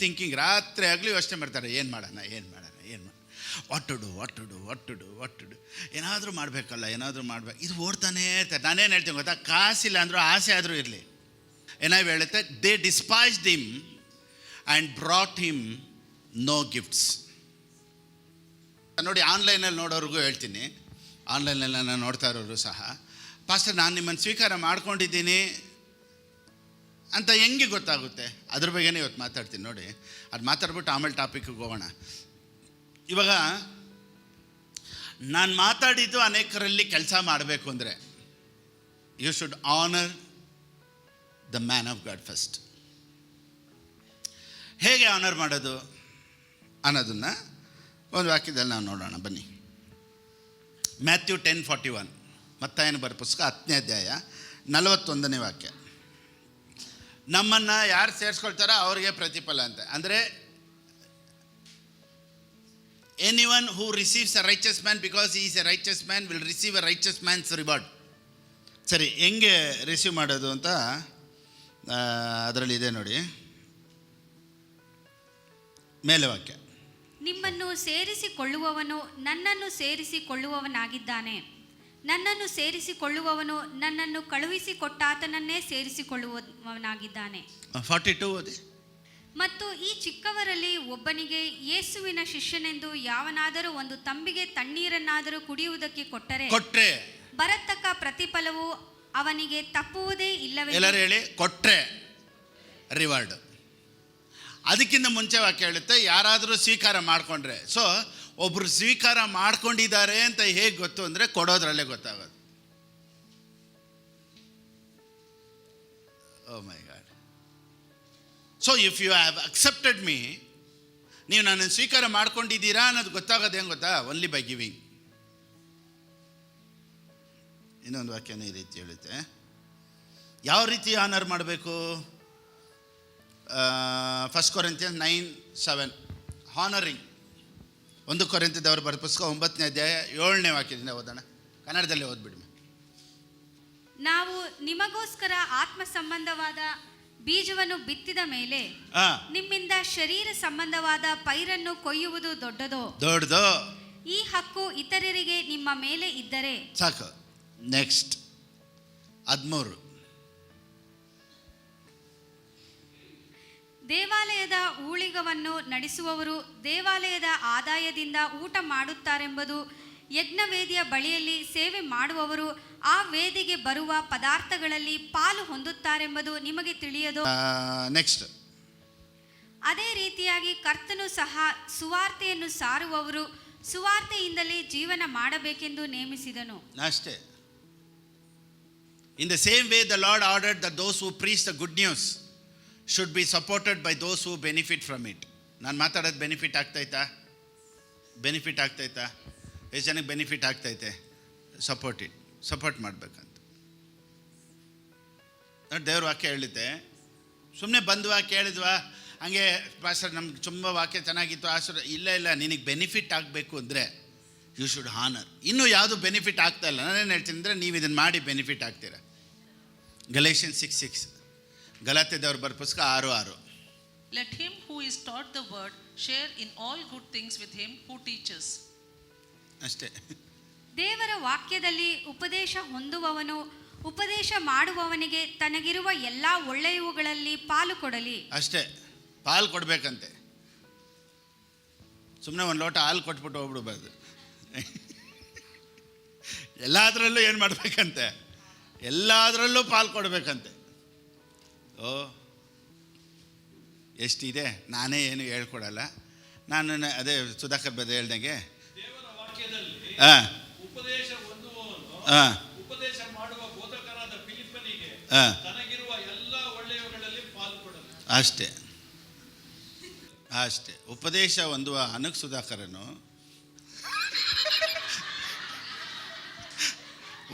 ಥಿಂಕಿಂಗ್, ರಾತ್ರಿ ಆಗಲಿ ಯೋಚನೆ ಮಾಡ್ತಾರೆ, ಏನು ಮಾಡೋಣ, ವಾಟ್ ಟು ಡು, ಏನಾದರೂ ಮಾಡಬೇಕಲ್ಲ, ಇದು ಓಡ್ತಾನೇ ಇರ್ತಾರೆ. ನಾನೇನು ಹೇಳ್ತೀನಿ ಗೊತ್ತಾ? ಕಾಸಿಲ್ಲ ಅಂದರೂ ಆಸೆ ಆದರೂ ಇರಲಿ. ಏನಾವ್ ಹೇಳುತ್ತೆ, they despised him and brought him no gifts. ನೋಡಿ, ಆನ್ಲೈನಲ್ಲಿ ನೋಡೋರಿಗೂ ಹೇಳ್ತೀನಿ, ಆನ್ಲೈನಲ್ಲಿ ನಾನು ನೋಡ್ತಾ ಇರೋರು ಸಹ, ಪಾಸ್ಟರ್ ನಾನು ನಿಮ್ಮನ್ನು ಸ್ವೀಕಾರ ಮಾಡ್ಕೊಂಡಿದ್ದೀನಿ ಅಂತ ಹೆಂಗೆ ಗೊತ್ತಾಗುತ್ತೆ? ಅದ್ರ ಬಗ್ಗೆನೇ ಇವತ್ತು ಮಾತಾಡ್ತೀನಿ. ನೋಡಿ, ಅದು ಮಾತಾಡ್ಬಿಟ್ಟು ಆಮೇಲೆ ಟಾಪಿಕ್ಗೆ ಹೋಗೋಣ. ಇವಾಗ ನಾನು ಮಾತಾಡಿದ್ದು ಅನೇಕರಲ್ಲಿ ಕೆಲಸ ಮಾಡಬೇಕು ಅಂದರೆ, you should honour the man of God first. ಹೇಗೆ ಆನರ್ ಮಾಡೋದು ಅನ್ನೋದನ್ನು ಒಂದು ವಾಕ್ಯದಲ್ಲಿ ನಾವು ನೋಡೋಣ ಬನ್ನಿ. ಮ್ಯಾಥ್ಯೂ 10:41, ಮತ್ತಾಯನ ಬರೆದ ಪುಸ್ತಕ 10ನೇ ಅಧ್ಯಾಯ 41ನೇ ವಾಕ್ಯ. ನಮ್ಮನ್ನು ಯಾರು ಸೇರಿಸ್ಕೊಳ್ತಾರೋ ಅವ್ರಿಗೆ ಪ್ರತಿಫಲ ಅಂತ. ಅಂದರೆ anyone who receives a righteous man because he is a righteous man will receive a righteous man's reward. ಸರಿ, ಹೆಂಗೆ ರಿಸೀವ್ ಮಾಡೋದು ಅಂತ ಅದರಲ್ಲಿ ಇದೆ ನೋಡಿ, ಮೇಲೆ ವಾಕ್ಯ. ನಿಮ್ಮನ್ನು ಸೇರಿಸಿಕೊಳ್ಳುವವನು ನನ್ನನ್ನು ಸೇರಿಸಿಕೊಳ್ಳುವವನಾಗಿದ್ದಾನೆ, ನನ್ನನ್ನು ಸೇರಿಸಿಕೊಳ್ಳುವವನು ನನ್ನನ್ನು ಕಳುಹಿಸಿಕೊಟ್ಟಾತನನ್ನೇ ಸೇರಿಸಿಕೊಳ್ಳುವವನಾಗಿದ್ದಾನೆ. 42 ಓದಿ. ಮತ್ತು ಈ ಚಿಕ್ಕವರಲ್ಲಿ ಒಬ್ಬನಿಗೆ ಯೇಸುವಿನ ಶಿಷ್ಯನೆಂದು ಯಾವನಾದರೂ ಒಂದು ತಂಬಿಗೆ ತಣ್ಣೀರನ್ನಾದರೂ ಕುಡಿಯುವುದಕ್ಕೆ ಕೊಟ್ಟರೆ ಬರತಕ್ಕ ಪ್ರತಿಫಲವು ಅವನಿಗೆ ತಪ್ಪುವುದೇ ಇಲ್ಲವೇ? ಎಲ್ಲರೂ ಹೇಳಿ, ಕೊಟ್ಟರೆ ರಿವಾರ್ಡ್. ಅದಕ್ಕಿಂತ ಮುಂಚೆ ವಾಕ್ಯ ಹೇಳುತ್ತೆ, ಯಾರಾದರೂ ಸ್ವೀಕಾರ ಮಾಡಿಕೊಂಡ್ರೆ. ಸೊ ಒಬ್ಬರು ಸ್ವೀಕಾರ ಮಾಡ್ಕೊಂಡಿದ್ದಾರೆ ಅಂತ ಹೇಗೆ ಗೊತ್ತು ಅಂದರೆ ಕೊಡೋದ್ರಲ್ಲೇ ಗೊತ್ತಾಗೋದು. Oh my God. So if you have accepted me, ನೀವು ನನ್ನನ್ನು ಸ್ವೀಕಾರ ಮಾಡ್ಕೊಂಡಿದ್ದೀರಾ ಅನ್ನೋದು ಗೊತ್ತಾಗೋದು ಹೆಂಗೆ ಗೊತ್ತಾ? Only by giving. ಇನ್ನೊಂದು ವಾಕ್ಯನ ಈ ರೀತಿ ಹೇಳುತ್ತೆ, ಯಾವ ರೀತಿ ಆನರ್ ಮಾಡಬೇಕು? 1 Corinthians 9:7 ಹಾನರಿಂಗ್. 1 ಕೊರಿಂಥದವರು ಬರೆದ ಪುಸ್ತಕ 9ನೇ ಅಧ್ಯಾಯ 7ನೇ ವಾಕ್ಯದಿಂದ ಓದೋಣ. ಕನ್ನಡದಲ್ಲಿ ಓದ್ಬಿಡಿ. ನಾವು ನಿಮಗೋಸ್ಕರ ಆತ್ಮ ಸಂಬಂಧವಾದ ಬೀಜವನ್ನು ಬಿತ್ತಿದ ಮೇಲೆ ನಿಮ್ಮಿಂದ ಶರೀರ ಸಂಬಂಧವಾದ ಪೈರನ್ನು ಕೊಯ್ಯುವುದು ದೊಡ್ಡದೋ? ಈ ಹಕ್ಕು ಇತರರಿಗೆ ನಿಮ್ಮ ಮೇಲೆ ಇದ್ದರೆ ಸಾಕು. ನೆಕ್ಸ್ಟ್ 13. ದೇವಾಲಯದ ಊಳಿಗವನ್ನು ನಡೆಸುವವರು ದೇವಾಲಯದ ಆದಾಯದಿಂದ ಊಟ ಮಾಡುತ್ತಾರೆಂಬುದು, ಯಜ್ಞವೇದಿಯ ಬಳಿಯಲ್ಲಿ ಸೇವೆ ಮಾಡುವವರು ಆ ವೇದಿಗೆ ಬರುವ ಪದಾರ್ಥಗಳಲ್ಲಿ ಪಾಲು ಹೊಂದುತ್ತಾರೆಂಬುದು ನಿಮಗೆ ತಿಳಿಯದು? ನೆಕ್ಸ್ಟ್. ಅದೇ ರೀತಿಯಾಗಿ ಕರ್ತನು ಸಹ ಸುವಾರ್ತೆಯನ್ನು ಸಾರುವವರು ಸುವಾರ್ತೆಯಿಂದಲೇ ಜೀವನ ಮಾಡಬೇಕೆಂದು ನೇಮಿಸಿದನು. ಅಷ್ಟೇ. In the same way the Lord ordered that those who preach the good news should be supported by those who benefit from it. ನಾನು ಮಾತಾಡೋದು ಬೆನಿಫಿಟ್ ಆಗ್ತೈತಾ? ಎಷ್ಟು ಜನಕ್ಕೆ ಬೆನಿಫಿಟ್ ಆಗ್ತೈತೆ? ಸಪೋರ್ಟ್ ಮಾಡಬೇಕಂತ ನೋಡಿ ದೇವ್ರ ವಾಕ್ಯ ಹೇಳಿದ್ದೆ. ಸುಮ್ಮನೆ ಬಂದ್ವಾ ಕೇಳಿದ್ವಾ ಹಂಗೆ ಪಾಸ್ಟರ್ ನಮ್ಗೆ ತುಂಬ ವಾಕ್ಯ ಚೆನ್ನಾಗಿತ್ತು ಆಸರ ಇಲ್ಲ, ನಿನಗೆ ಬೆನಿಫಿಟ್ ಆಗಬೇಕು ಅಂದರೆ ಯು ಶುಡ್ ಹಾನರ್. ಇನ್ನೂ ಯಾವುದು ಬೆನಿಫಿಟ್ ಆಗ್ತಾ ಇಲ್ಲ. ನಾನೇನು ಹೇಳ್ತೀನಿ ಅಂದರೆ, ನೀವು ಇದನ್ನು ಮಾಡಿ ಬೆನಿಫಿಟ್ ಆಗ್ತೀರ. Galatians 6:6 ಗಲಾತ್ಯದವ್ರು ಬರ ಪುಸ್ತಕ 6:6. Let him who is taught the word share in all good things with him who teaches. ಅಷ್ಟೇ. ದೇವರ ವಾಕ್ಯದಲ್ಲಿ ಉಪದೇಶ ಹೊಂದುವವನು ಉಪದೇಶ ಮಾಡುವವನಿಗೆ ತನಗಿರುವ ಎಲ್ಲ ಒಳ್ಳೆಯವುಗಳಲ್ಲಿ ಪಾಲು ಕೊಡಲಿ. ಅಷ್ಟೇ, ಪಾಲು ಕೊಡಬೇಕಂತೆ. ಸುಮ್ಮನೆ ಒಂದು ಲೋಟ ಹಾಲು ಕೊಟ್ಬಿಟ್ಟು ಹೋಗ್ಬಿಡ್ಬಾರ್ದು. ಎಲ್ಲದರಲ್ಲೂ ಏನು ಮಾಡಬೇಕಂತೆ? ಎಲ್ಲದರಲ್ಲೂ ಪಾಲು ಕೊಡಬೇಕಂತೆ. ಓ ಎಷ್ಟಿದೆ, ನಾನೇ ಏನು ಹೇಳ್ಕೊಡಲ್ಲ. ನಾನು ಅದೇ ಸುಧಾಕರ್ ಬದ ಹೇಳ್ದಂಗೆ ಅಷ್ಟೇ. ಉಪದೇಶ ಹೊಂದುವ ಅನಕ್ ಸುಧಾಕರನು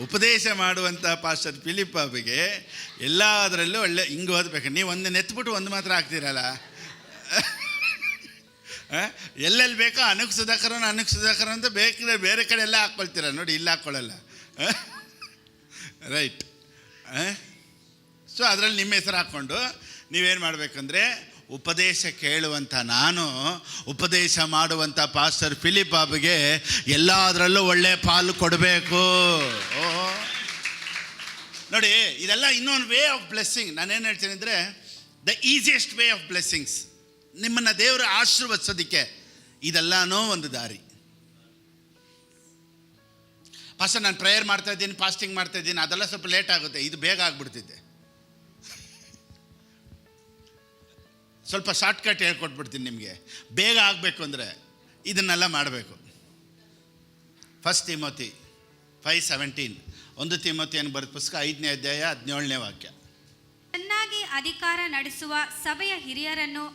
ಉಪದೇಶ ಮಾಡುವಂಥ ಪಾಸ್ಟರ್ ಫಿಲಿಪ್ಪಗೆ ಎಲ್ಲದರಲ್ಲೂ ಒಳ್ಳೆ ಹಿಂಗೆ ಓದ್ಬೇಕು. ನೀವು ಒಂದು ನೆತ್ಬಿಟ್ಟು ಒಂದು ಮಾತ್ರ ಹಾಕ್ತೀರಲ್ಲ, ಎಲ್ಲೆಲ್ಲಿ ಬೇಕೋ ಅನಕ್ ಸುಧಾಕರ ಅಂತ ಬೇಕಿದ್ರೆ ಬೇರೆ ಕಡೆ ಎಲ್ಲ ಹಾಕ್ಕೊಳ್ತೀರ ನೋಡಿ, ಇಲ್ಲಿ ಹಾಕ್ಕೊಳ್ಳಲ್ಲ. ರೈಟ್. ಸೊ ಅದರಲ್ಲಿ ನಿಮ್ಮ ಹೆಸರು ಹಾಕ್ಕೊಂಡು ನೀವೇನು ಮಾಡಬೇಕಂದ್ರೆ, ಉಪದೇಶ ಕೇಳುವಂಥ ನಾನು ಉಪದೇಶ ಮಾಡುವಂಥ ಪಾಸ್ಟರ್ ಫಿಲಿಪ್ ಬಾಬುಗೆ ಎಲ್ಲದರಲ್ಲೂ ಒಳ್ಳೆ ಪಾಲು ಕೊಡಬೇಕು. ಓಹೋ ನೋಡಿ, ಇದೆಲ್ಲ ಇನ್ನೊಂದು ವೇ ಆಫ್ ಬ್ಲೆಸ್ಸಿಂಗ್. ನಾನೇನು ಹೇಳ್ತೀನಿ ಅಂದರೆ, the easiest way of blessings. ನಿಮ್ಮನ್ನು ದೇವರು ಆಶೀರ್ವದಿಸೋದಕ್ಕೆ ಇದೆಲ್ಲನೂ ಒಂದು ದಾರಿ. ಪಾಸ್ಟರ್ ನಾನು ಪ್ರೇಯರ್ ಮಾಡ್ತಾಯಿದ್ದೀನಿ, ಫಾಸ್ಟಿಂಗ್ ಮಾಡ್ತಾಯಿದ್ದೀನಿ, ಅದೆಲ್ಲ ಸ್ವಲ್ಪ ಲೇಟ್ ಆಗುತ್ತೆ. ಇದು ಬೇಗ ಆಗಿಬಿಡ್ತಿದ್ದೆ. ಸ್ವಲ್ಪ ಶಾರ್ಟ್ಕಟ್ ಹೇಳ್ಕೊಟ್ಬಿಡ್ತೀನಿ ನಿಮಗೆ. ಬೇಗ ಆಗಬೇಕು ಅಂದರೆ ಇದನ್ನೆಲ್ಲ ಮಾಡಬೇಕು. 1 ತಿಮೋತಿ 5:17 1 ತಿಮೋತಿಯನ್ನು ಬರೆದ ಪುಸ್ತಕ 5ನೇ ಅಧ್ಯಾಯ 17ನೇ ವಾಕ್ಯ. ಚೆನ್ನಾಗಿ ಅಧಿಕಾರ ನಡೆಸುವ ಸಭೆಯ ಹಿರಿಯರನ್ನು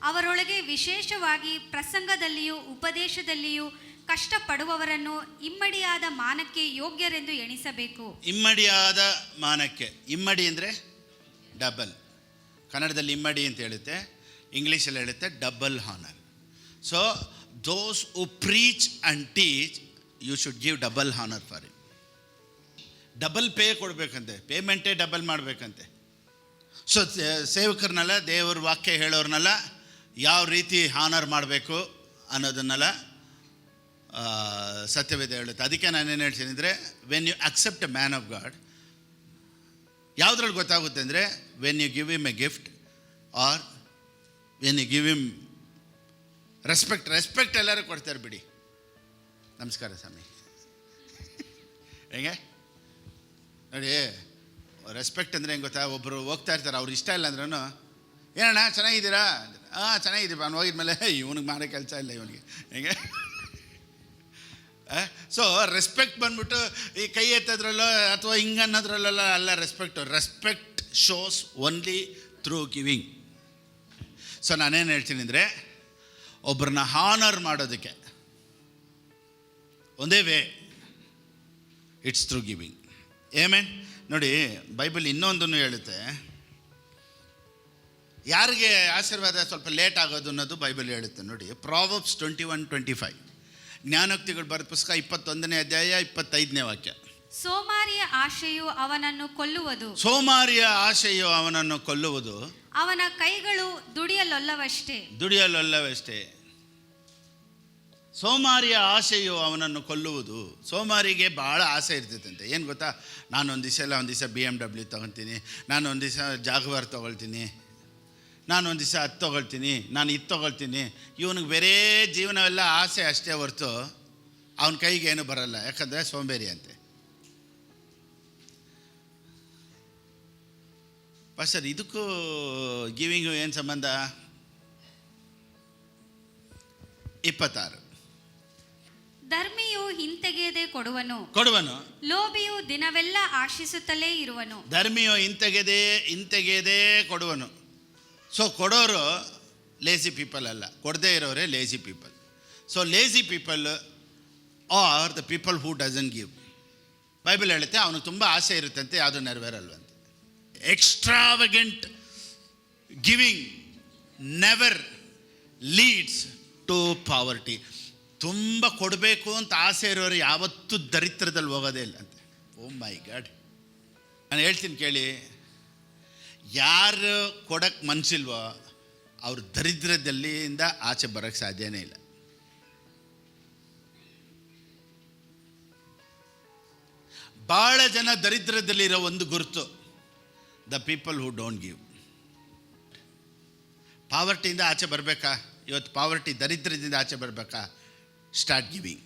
ಅವರೊಳಗೆ ವಿಶೇಷವಾಗಿ ಪ್ರಸಂಗದಲ್ಲಿಯೂ ಉಪದೇಶದಲ್ಲಿಯೂ ಕಷ್ಟಪಡುವವರನ್ನು ಇಮ್ಮಡಿಯಾದ ಮಾನಕ್ಕೆ ಯೋಗ್ಯರೆಂದು ಎಣಿಸಬೇಕು. ಇಮ್ಮಡಿಯಾದ ಮಾನಕ್ಕೆ. ಇಮ್ಮಡಿ ಅಂದರೆ ಡಬಲ್. ಕನ್ನಡದಲ್ಲಿ ಇಮ್ಮಡಿ ಅಂತ ಹೇಳುತ್ತೆ, ಇಂಗ್ಲೀಷಲ್ಲಿ ಹೇಳುತ್ತೆ double honour. So those who preach and teach you should give double honour for it. Double pay ಕೊಡಬೇಕಂತೆ, ಪೇಮೆಂಟೇ ಡಬಲ್ ಮಾಡಬೇಕಂತೆ. ಸೊ ಸೇವಕರನ್ನೆಲ್ಲ, ದೇವ್ರ ವಾಕ್ಯ ಹೇಳೋರ್ನೆಲ್ಲ ಯಾವ ರೀತಿ ಹಾನರ್ ಮಾಡಬೇಕು ಅನ್ನೋದನ್ನೆಲ್ಲ ಸತ್ಯವೇದ ಹೇಳುತ್ತೆ. ಅದಕ್ಕೆ ನಾನೇನು ಹೇಳ್ತೀನಿ ಅಂದರೆ, when you accept a man of God, ಯಾವುದ್ರಲ್ಲಿ ಗೊತ್ತಾಗುತ್ತೆ ಅಂದರೆ, when you give him a gift or when you give him respect ಎಲ್ಲರೂ ಕೊಡ್ತಾರೆ ಬಿಡಿ. ನಮಸ್ಕಾರ ಸ್ವಾಮಿ. ಹೇಗೆ ನೋಡಿ, ರೆಸ್ಪೆಕ್ಟ್ ಅಂದರೆ ಹೆಂಗೆ ಗೊತ್ತಾ, ಒಬ್ಬರು ಹೋಗ್ತಾ ಇರ್ತಾರೆ, ಅವ್ರು ಇಷ್ಟ ಇಲ್ಲ ಅಂದ್ರೂ ಏನಣ್ಣ ಚೆನ್ನಾಗಿದ್ದೀರಾ, ಚೆನ್ನಾಗಿದ್ದೀವಿ ಅವ್ನು ಹೋಗಿದ್ಮೇಲೆ ಇವನಿಗೆ ಮಾಡೋ ಕೆಲಸ ಇಲ್ಲ ಇವನಿಗೆ ಹೇಗೆ. ಸೊ ರೆಸ್ಪೆಕ್ಟ್ ಬಂದ್ಬಿಟ್ಟು ಈ ಕೈ ಎತ್ತೋದ್ರಲ್ಲೋ ಅಥವಾ ಹಿಂಗೆ ಅನ್ನೋದ್ರಲ್ಲ ಅಲ್ಲ respect. Respect shows only through giving. So ನಾನೇನು ಹೇಳ್ತೀನಿ ಅಂದರೆ, ಒಬ್ಬರನ್ನ ಹಾನರ್ ಮಾಡೋದಕ್ಕೆ ಒಂದೇ way, it's through giving. Amen ನೋಡಿ, ಬೈಬಲ್ ಇನ್ನೊಂದನ್ನು ಹೇಳುತ್ತೆ, ಯಾರಿಗೆ ಆಶೀರ್ವಾದ ಸ್ವಲ್ಪ ಲೇಟ್ ಆಗೋದು ಅನ್ನೋದು ಬೈಬಲ್ ಹೇಳುತ್ತೆ. ನೋಡಿ, ಪ್ರಾವರ್ಬ್ಸ್ 21:25, ಜ್ಞಾನೋಕ್ತಿಗಳು ಬರೆದ ಪುಸ್ತಕ 21ನೇ ಅಧ್ಯಾಯ 25ನೇ ವಾಕ್ಯ. ಸೋಮಾರಿಯ ಆಶೆಯು ಅವನನ್ನು ಕೊಲ್ಲುವುದು, ಸೋಮಾರಿಯ ಆಶೆಯು ಅವನನ್ನು ಕೊಲ್ಲುವುದು, ಅವನ ಕೈಗಳು ದುಡಿಯಲೊಲ್ಲವಷ್ಟೇ. ದುಡಿಯಲೊಲ್ಲವಷ್ಟೇ. ಸೋಮಾರಿಯ ಆಸೆಯು ಅವನನ್ನು ಕೊಲ್ಲುವುದು. ಸೋಮಾರಿಗೆ ಭಾಳ ಆಸೆ ಇರ್ತೈತಂತೆ. ಏನು ಗೊತ್ತಾ, ನಾನು ಒಂದು ದಿವಸ BMW ತೊಗೊತೀನಿ, ನಾನು ಒಂದು ದಿವಸ ಜಾಗ್ವಾರ್ ತೊಗೊಳ್ತೀನಿ, ನಾನು ಒಂದು ದಿವಸ ಅದು ತೊಗೊಳ್ತೀನಿ, ನಾನು ಇದು ತೊಗೊಳ್ತೀನಿ. ಇವನಿಗೆ ಬೇರೆ ಜೀವನವೆಲ್ಲ ಆಸೆ ಅಷ್ಟೇ ಹೊರತು ಅವನ ಕೈಗೆ ಏನು ಬರಲ್ಲ, ಯಾಕಂದರೆ ಸೋಂಬೇರಿ ಅಂತೆ. ಸರ್ ಇದಕ್ಕೂ ಗಿವಿಂಗು ಏನು ಸಂಬಂಧ? 26, ಧರ್ಮಿಯು ಹಿಂತೆಗೆಯದೆ ಕೊಡುವನು, ಲೋಭಿಯು ದಿನವೆಲ್ಲ ಆಶಿಸುತ್ತಲೇ ಇರುವನು. ಧರ್ಮಿಯು ಹಿಂತೆಗೆಯದೇ ಕೊಡುವನು. ಸೊ ಕೊಡೋರು ಲೇಜಿ ಪೀಪಲ್ ಅಲ್ಲ, ಕೊಡದೇ ಇರೋರೇ lazy people. So lazy people are the people who doesn't give. Bible ಹೇಳುತ್ತೆ ಅವನಿಗೆ ತುಂಬ ಆಸೆ ಇರುತ್ತಂತೆ, ಯಾವುದು ನೆರವೇರಲ್ವಂತೆ. Extravagant giving never leads to poverty. ತುಂಬ ಕೊಡಬೇಕು ಅಂತ ಆಸೆ ಇರೋರು ಯಾವತ್ತೂ ದರಿದ್ರದಲ್ಲಿ ಹೋಗೋದೇ ಇಲ್ಲ ಅಂತೆ. ಓ ಮೈ ಗಾಡ್. ನಾನು ಹೇಳ್ತೀನಿ ಕೇಳಿ, ಯಾರು ಕೊಡಕ್ಕೆ ಮನಸ್ಸಿಲ್ವೋ ಅವ್ರು ದರಿದ್ರದಲ್ಲಿಂದ ಆಚೆ ಬರೋಕ್ಕೆ ಸಾಧ್ಯನೇ ಇಲ್ಲ. ಭಾಳ ಜನ ದರಿದ್ರದಲ್ಲಿರೋ ಒಂದು ಗುರುತು, the people who don't give. ಪಾವರ್ಟಿಯಿಂದ ಆಚೆ ಬರಬೇಕಾ? ಇವತ್ತು ಪಾವರ್ಟಿ, ದರಿದ್ರದಿಂದ ಆಚೆ ಬರಬೇಕಾ? Start giving.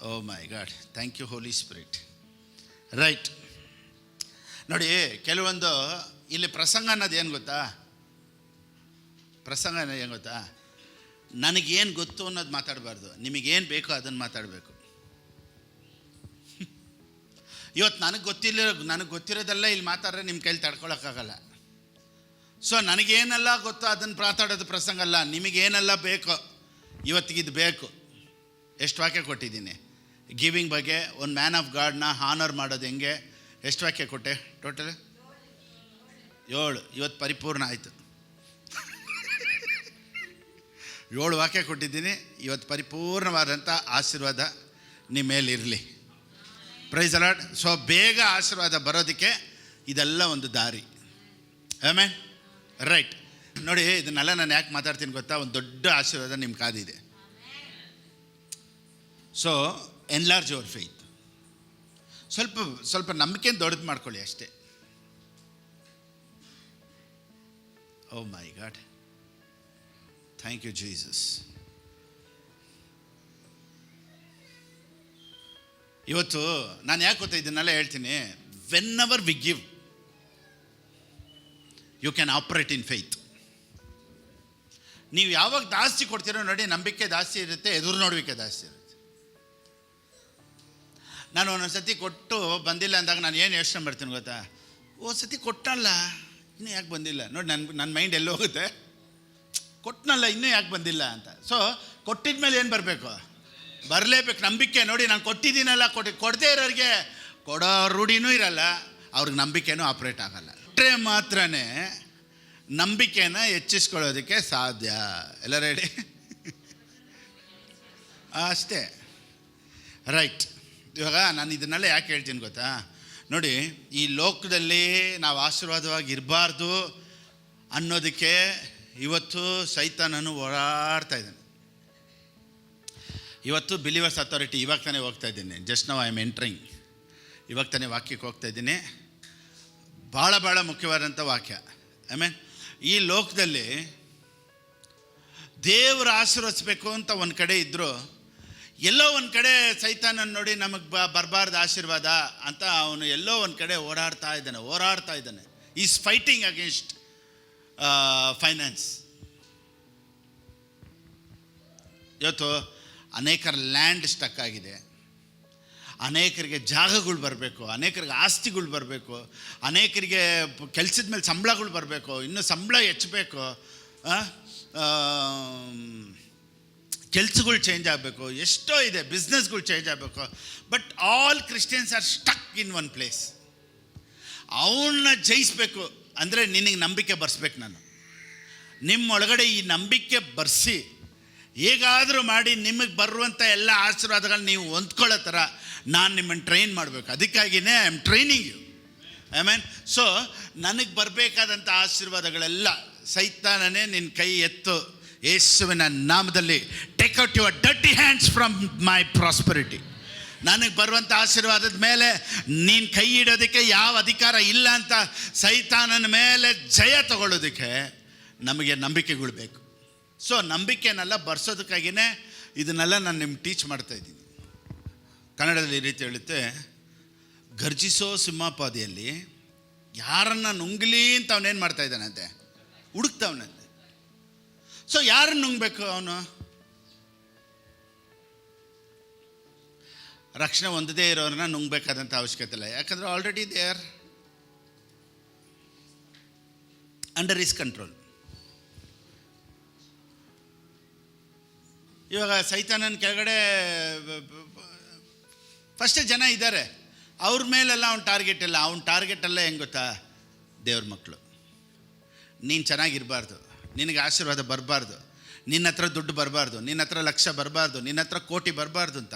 Oh my God, thank you Holy Spirit. Right. ನೋಡಿ, ಕೆಲವೊಂದು ಇಲ್ಲಿ ಪ್ರಸಂಗ ಅನ್ನೋದು ಏನು ಗೊತ್ತಾ, ಪ್ರಸಂಗ ಅನ್ನೋದು ಏನು ಗೊತ್ತಾ, ನನಗೇನು ಗೊತ್ತು ಅನ್ನೋದು ಮಾತಾಡಬಾರ್ದು, ನಿಮಗೇನು ಬೇಕೋ ಅದನ್ನು ಮಾತಾಡಬೇಕು. ಇವತ್ತು ನನಗೆ ಗೊತ್ತಿರೋದೆಲ್ಲ ಇಲ್ಲಿ ಮಾತಾಡ್ರೆ ನಿಮ್ಮ ಕೈಲಿ ತಡ್ಕೊಳಕ್ಕಾಗಲ್ಲ. ಸೊ ನನಗೇನೆಲ್ಲ ಗೊತ್ತೋ ಅದನ್ನು ಮಾತಾಡೋದು ಪ್ರಸಂಗ ಅಲ್ಲ. ನಿಮಗೇನೆಲ್ಲ ಬೇಕೋ, ಇವತ್ತಿಗಿದು ಬೇಕು. ಎಷ್ಟು ವಾಕ್ಯ ಕೊಟ್ಟಿದ್ದೀನಿ ಗಿವಿಂಗ್ ಬಗ್ಗೆ. ಒಂದು ಮ್ಯಾನ್ ಆಫ್ ಗಾಡ್ನ ಹಾನರ್ ಮಾಡೋದು ಹೆಂಗೆ, ಎಷ್ಟು ವಾಕ್ಯ ಕೊಟ್ಟೆ ಟೋಟಲ್? 7. ಇವತ್ತು ಪರಿಪೂರ್ಣ ಆಯಿತು. 7 ವಾಕ್ಯ ಕೊಟ್ಟಿದ್ದೀನಿ. ಇವತ್ತು ಪರಿಪೂರ್ಣವಾದಂಥ ಆಶೀರ್ವಾದ ನಿಮ್ಮ ಮೇಲಿರಲಿ. Price the Lord. ಸೊ ಬೇಗ ಆಶೀರ್ವಾದ ಬರೋದಕ್ಕೆ ಇದೆಲ್ಲ ಒಂದು ದಾರಿ. ಆಮೇನ್. ರೈಟ್. ನೋಡಿ, ಇದನ್ನೆಲ್ಲ ನಾನು ಯಾಕೆ ಮಾತಾಡ್ತೀನಿ ಗೊತ್ತಾ, ಒಂದು ದೊಡ್ಡ ಆಶೀರ್ವಾದ ನಿಮ್ಮ ಕಾದಿದೆ. So enlarge your faith. ಸ್ವಲ್ಪ ನಂಬಿಕೆಯನ್ನು ದೊಡ್ಡದು ಮಾಡ್ಕೊಳ್ಳಿ ಅಷ್ಟೇ. Oh my God, thank you Jesus. ಇವತ್ತು ನಾನು ಯಾಕೆ ಗೊತ್ತಾ ಇದನ್ನೆಲ್ಲ ಹೇಳ್ತೀನಿ, whenever we give you can operate in faith. ನೀವು ಯಾವಾಗ ಜಾಸ್ತಿ ಕೊಡ್ತೀರೋ ನೋಡಿ, ನಂಬಿಕೆ ಜಾಸ್ತಿ ಇರುತ್ತೆ, ಎದುರು ನೋಡುವಿಕೆ ಜಾಸ್ತಿ ಇರುತ್ತೆ. ನಾನು ಒಂದೊಂದು ಸತಿ ಕೊಟ್ಟು ಬಂದಿಲ್ಲ ಅಂದಾಗ ನಾನು ಏನು ಯೋಚನೆ ಮಾಡ್ತೀನಿ ಗೊತ್ತಾ, ಸತಿ ಕೊಟ್ಟಲ್ಲ ಇನ್ನೂ ಯಾಕೆ ಬಂದಿಲ್ಲ ನೋಡಿ, ನನ್ನ ಮೈಂಡ್ ಎಲ್ಲಿ ಹೋಗುತ್ತೆ, ಕೊಟ್ಟನಲ್ಲ ಇನ್ನೂ ಯಾಕೆ ಬಂದಿಲ್ಲ ಅಂತ. ಸೊ ಕೊಟ್ಟಿದ ಮೇಲೆ ಏನು ಬರಬೇಕು, ಬರಲೇಬೇಕು ನಂಬಿಕೆ. ನೋಡಿ, ನಾನು ಕೊಟ್ಟಿದ್ದೀನಲ್ಲ, ಕೊಡದೇ ಇರೋರಿಗೆ ಕೊಡೋ ರೂಢಿನೂ ಇರಲ್ಲ, ಅವ್ರಿಗೆ ನಂಬಿಕೆನೂ ಆಪ್ರೇಟ್ ಆಗಲ್ಲ. ಕೊಟ್ಟರೆ ಮಾತ್ರ ನಂಬಿಕೆನ ಹೆಚ್ಚಿಸ್ಕೊಳ್ಳೋದಕ್ಕೆ ಸಾಧ್ಯ. ಎಲ್ಲ ರೆಡಿ? ಅಷ್ಟೇ. ರೈಟ್. ಇವಾಗ ನಾನು ಇದನ್ನೆಲ್ಲ ಯಾಕೆ ಹೇಳ್ತೀನಿ ಗೊತ್ತಾ, ನೋಡಿ, ಈ ಲೋಕದಲ್ಲಿ ನಾವು ಆಶೀರ್ವಾದವಾಗಿ ಇರಬಾರ್ದು ಅನ್ನೋದಕ್ಕೆ ಇವತ್ತು ಸೈತಾನನು ಓಡಾಡ್ತಾ ಇದ್ದಾನೆ. ಇವತ್ತು ಬಿಲೀವರ್ಸ್ ಅಥಾರಿಟಿ ಇವಾಗ ತಾನೇ ಹೋಗ್ತಾ ಇದ್ದೀನಿ, just now I am entering. ಇವಾಗ ತಾನೇ ವಾಕ್ಯಕ್ಕೆ ಹೋಗ್ತಾ ಇದ್ದೀನಿ. ಭಾಳ ಮುಖ್ಯವಾದಂಥ ವಾಕ್ಯ. ಆಮೇಲೆ ಈ ಲೋಕದಲ್ಲಿ ದೇವರು ಆಶೀರ್ವದಿಸ್ಬೇಕು ಅಂತ ಒಂದು ಕಡೆ ಇದ್ದರೂ, ಎಲ್ಲೋ ಒಂದು ಕಡೆ ಸೈತಾನನ್ನು ನೋಡಿ ನಮಗೆ ಬರಬಾರ್ದು ಆಶೀರ್ವಾದ ಅಂತ ಅವನು ಎಲ್ಲೋ ಒಂದು ಕಡೆ ಓಡಾಡ್ತಾ ಇದ್ದಾನೆ. Is fighting against finance. ಇವತ್ತು ಅನೇಕರ ಲ್ಯಾಂಡ್ ಸ್ಟಕ್ ಆಗಿದೆ, ಅನೇಕರಿಗೆ ಜಾಗಗಳು ಬರಬೇಕು, ಅನೇಕರಿಗೆ ಆಸ್ತಿಗಳು ಬರಬೇಕು, ಅನೇಕರಿಗೆ ಕೆಲಸದ ಮೇಲೆ ಸಂಬಳಗಳು ಬರಬೇಕು, ಇನ್ನೂ ಸಂಬಳ ಹೆಚ್ಚಬೇಕು, ಕೆಲಸಗಳು ಚೇಂಜ್ ಆಗಬೇಕು, ಎಷ್ಟೋ ಇದೆ, ಬಿಸ್ನೆಸ್ಗಳು ಚೇಂಜ್ ಆಗಬೇಕು. But all Christians R stuck in one place. ಅವನ್ನ ಜಯಿಸ್ಬೇಕು ಅಂದರೆ ನಿನಗೆ ನಂಬಿಕೆ ಬರ್ಸ್ಬೇಕು. ನಾನು ನಿಮ್ಮೊಳಗಡೆ ಈ ನಂಬಿಕೆ ಬರ್ಸಿ ಹೇಗಾದರೂ ಮಾಡಿ ನಿಮಗೆ ಬರುವಂಥ ಎಲ್ಲ ಆಶೀರ್ವಾದಗಳು ನೀವು ಹೊಂದ್ಕೊಳ್ಳೋ ಥರ ನಾನು ನಿಮ್ಮನ್ನು ಟ್ರೈನ್ ಮಾಡಬೇಕು. ಅದಕ್ಕಾಗಿಯೇ I am training you. I mean so ನನಗೆ ಬರಬೇಕಾದಂಥ ಆಶೀರ್ವಾದಗಳೆಲ್ಲ ಸೈತಾನನೇ ನಿನ್ನ ಕೈ ಎತ್ತು, ಯೇಸುವಿನ ನಾಮದಲ್ಲಿ take out your dirty hands from my prosperity. ನನಗೆ ಬರುವಂಥ ಆಶೀರ್ವಾದದ ಮೇಲೆ ನೀನು ಕೈ ಇಡೋದಕ್ಕೆ ಯಾವ ಅಧಿಕಾರ ಇಲ್ಲ ಅಂತ ಸೈತಾನನ ಮೇಲೆ ಜಯ ತಗೊಳ್ಳೋದಕ್ಕೆ ನಮಗೆ ನಂಬಿಕೆಗಳು ಬೇಕು. ಸೊ ನಂಬಿಕೆನೆಲ್ಲ ಬರ್ಸೋದಕ್ಕಾಗಿಯೇ ಇದನ್ನೆಲ್ಲ ನಾನು ನಿಮ್ಗೆ ಟೀಚ್ ಮಾಡ್ತಾಯಿದ್ದೀನಿ. ಕನ್ನಡದಲ್ಲಿ ಈ ರೀತಿ ಹೇಳುತ್ತೆ, ಗರ್ಜಿಸೋ ಸಿಂಹಪಾದಿಯಲ್ಲಿ ಯಾರನ್ನು ನುಂಗ್ಲಿ ಅಂತ ಅವನೇನು ಮಾಡ್ತಾಯಿದ್ದಾನಂತೆ, ಹುಡುಕ್ತಾವನಂತೆ. ಸೊ ಯಾರನ್ನು ನುಂಗಬೇಕು ಅವನು? ರಕ್ಷಣೆ ಹೊಂದದೇ ಇರೋರನ್ನ ನುಂಗಬೇಕಾದಂಥ ಅವಶ್ಯಕತೆ ಇಲ್ಲ. ಯಾಕಂದರೆ already they are under his control. ಇವಾಗ ಸೈತಾನನ ಕೆಳಗಡೆ ಫಸ್ಟೇ ಜನ ಇದ್ದಾರೆ, ಅವ್ರ ಮೇಲೆಲ್ಲ ಅವ್ನ ಟಾರ್ಗೆಟ್ ಇಲ್ಲ. ಅವ್ನ ಟಾರ್ಗೆಟೆಲ್ಲ ಹೆಂಗೆ ಗೊತ್ತಾ? ದೇವ್ರ ಮಕ್ಕಳು. ನೀನು ಚೆನ್ನಾಗಿರಬಾರ್ದು, ನಿನಗೆ ಆಶೀರ್ವಾದ ಬರಬಾರ್ದು, ನಿನ್ನ ಹತ್ರ ದುಡ್ಡು ಬರಬಾರ್ದು, ನಿನ್ನ ಹತ್ರ ಲಕ್ಷ ಬರಬಾರ್ದು, ನಿನ್ನ ಹತ್ರ ಕೋಟಿ ಬರಬಾರ್ದು ಅಂತ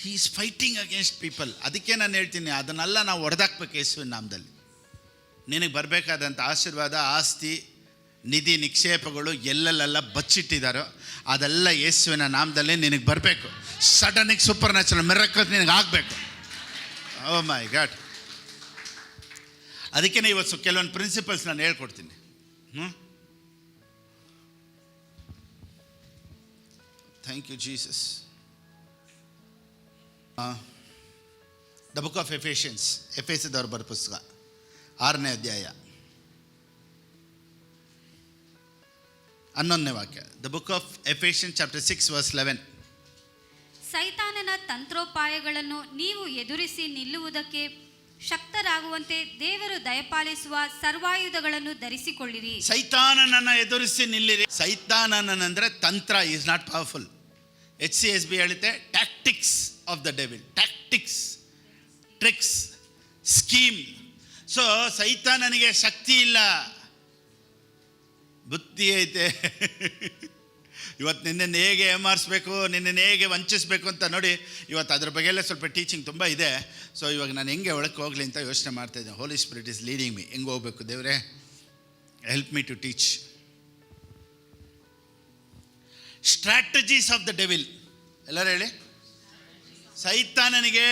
he is fighting against people. ಅದಕ್ಕೆ ನಾನು ಹೇಳ್ತೀನಿ, ಅದನ್ನೆಲ್ಲ ನಾವು ಹೊಡೆದಾಕ್ಬೇಕು ಯೇಸುವಿನ ನಾಮದಲ್ಲಿ. ನಿನಗೆ ಬರಬೇಕಾದಂಥ ಆಶೀರ್ವಾದ, ಆಸ್ತಿ, ನಿಧಿ, ನಿಕ್ಷೇಪಗಳು ಎಲ್ಲೆಲ್ಲ ಬಚ್ಚಿಟ್ಟಿದ್ದಾರೋ ಅದೆಲ್ಲ ಯೇಸುವಿನ ನಾಮದಲ್ಲಿ ನಿನಗೆ ಬರಬೇಕು. ಸಡನ್ನಿಗೆ ಸೂಪರ್ ನ್ಯಾಚುರಲ್ ಮಿರಕಲ್ ನಿನಗೆ ಆಗಬೇಕು. Oh my God. ಅದಕ್ಕೇ ಇವತ್ತು ಕೆಲವೊಂದು ಪ್ರಿನ್ಸಿಪಲ್ಸ್ ನಾನು ಹೇಳ್ಕೊಡ್ತೀನಿ. Thank you Jesus. The book of Ephesians, ಎಫೆಸದವ್ರು ಬರೋ ಪುಸ್ತಕ 6ನೇ ಅಧ್ಯಾಯ 11ನೇ ವಾಕ್ಯ. The book of Ephesians chapter 6 verse 11. ಸೈತಾನನ ತಂತ್ರೋಪಾಯಗಳನ್ನು ನೀವು ಎದುರಿಸಿ ನಿಲ್ಲುವುದಕ್ಕೆ ಶಕ್ತರಾಗುವಂತೆ ದೇವರು ದಯಪಾಲಿಸುವ ಸರ್ವಾಯುಧಗಳನ್ನು ಧರಿಸಿಕೊಳ್ಳಿರಿ. ಸೈತಾನನನ್ನು ಎದುರಿಸಿ ನಿಲ್ಲಿರಿ. ಸೈತಾನನಂದ್ರೆ ತಂತ್ರ ಈಸ್ ನಾಟ್ ಪವರ್ಫುಲ್. HCSB ಹೇಳುತ್ತೆ tactics of the devil. Tactics, tricks, scheme. So ಸೈತಾನನಿಗೆ ಶಕ್ತಿ ಇಲ್ಲ, ಬುದ್ಧಿ ಐತೆ. ಇವತ್ತು ನಿನ್ನನ್ನು ಹೇಗೆ ಏಮಾರಿಸ್ಬೇಕು, ನಿನ್ನನ್ನು ಹೇಗೆ ವಂಚಿಸಬೇಕು ಅಂತ ನೋಡಿ, ಇವತ್ತು ಅದ್ರ ಬಗ್ಗೆಲ್ಲ ಸ್ವಲ್ಪ ಟೀಚಿಂಗ್ ತುಂಬ ಇದೆ. ಸೊ ಇವಾಗ ನಾನು ಹೆಂಗೆ ಒಳಕ್ಕೆ ಹೋಗಲಿ ಅಂತ ಯೋಚನೆ ಮಾಡ್ತಾಯಿದ್ದೆ. Holy Spirit is leading me. ಹೆಂಗೆ ಹೋಗ್ಬೇಕು ದೇವರೇ, help me to teach. Strategies of the devil. ಎಲ್ಲರೂ ಹೇಳಿ. ಸೈತಾನನಿಗೆ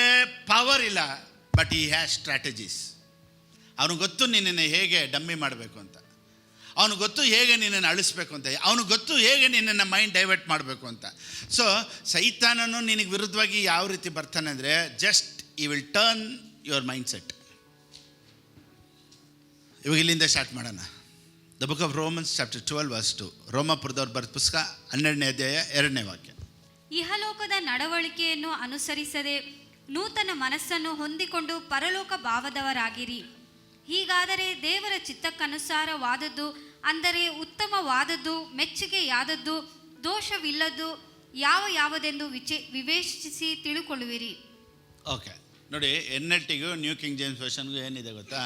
ಪವರ್ ಇಲ್ಲ, ಬಟ್ ಈ ಹ್ಯಾಸ್ ಸ್ಟ್ರಾಟಜೀಸ್. ಅವನಿಗೆ ಗೊತ್ತು ನಿನ್ನನ್ನು ಹೇಗೆ ಡಮ್ಮಿ ಮಾಡಬೇಕು ಅಂತ, ಅವನಿಗೆ ಗೊತ್ತು ಹೇಗೆ ನಿನ್ನನ್ನು ಅಳಿಸ್ಬೇಕು ಅಂತ, ಅವನಿಗೆ ಗೊತ್ತು ಹೇಗೆ ನಿನ್ನನ್ನು ಮೈಂಡ್ ಡೈವರ್ಟ್ ಮಾಡಬೇಕು ಅಂತ. ಸೊ ಸೈತಾನನು ನಿನಗೆ ವಿರುದ್ಧವಾಗಿ ಯಾವ ರೀತಿ ಬರ್ತಾನೆ ಅಂದರೆ, ಜಸ್ಟ್ ಈ will turn your mindset. ಇವಾಗ ಇಲ್ಲಿಂದ ಸ್ಟಾರ್ಟ್ ಮಾಡೋಣ. The book of Romans chapter 12 verse 2. ರೋಮಾಪುರದವ್ರು ಬರೆದ ಪುಸ್ತಕ 12ನೇ ಅಧ್ಯಾಯ 2ನೇ ವಾಕ್ಯ. ಇಹಲೋಕದ ನಡವಳಿಕೆಯನ್ನು ಅನುಸರಿಸದೆ ನೂತನ ಮನಸ್ಸನ್ನು ಹೊಂದಿಕೊಂಡು ಪರಲೋಕ ಭಾವದವರಾಗಿರಿ. ಹೀಗಾದರೆ ದೇವರ ಚಿತ್ತಕ್ಕನುಸಾರವಾದದ್ದು, ಅಂದರೆ ಉತ್ತಮವಾದದ್ದು, ಮೆಚ್ಚುಗೆಯಾದದ್ದು, ದೋಷವಿಲ್ಲದ್ದು ಯಾವುದೆಂದು ವಿವೇಚಿಸಿ ತಿಳುಕೊಳ್ಳುವಿರಿ. ಓಕೆ ನೋಡಿ, NLTಗೂ ನ್ಯೂ ಕಿಂಗ್ ಜೇಮ್ಸ್ ವರ್ಷನ್ಗೂ ಏನಿದೆ ಗೊತ್ತಾ?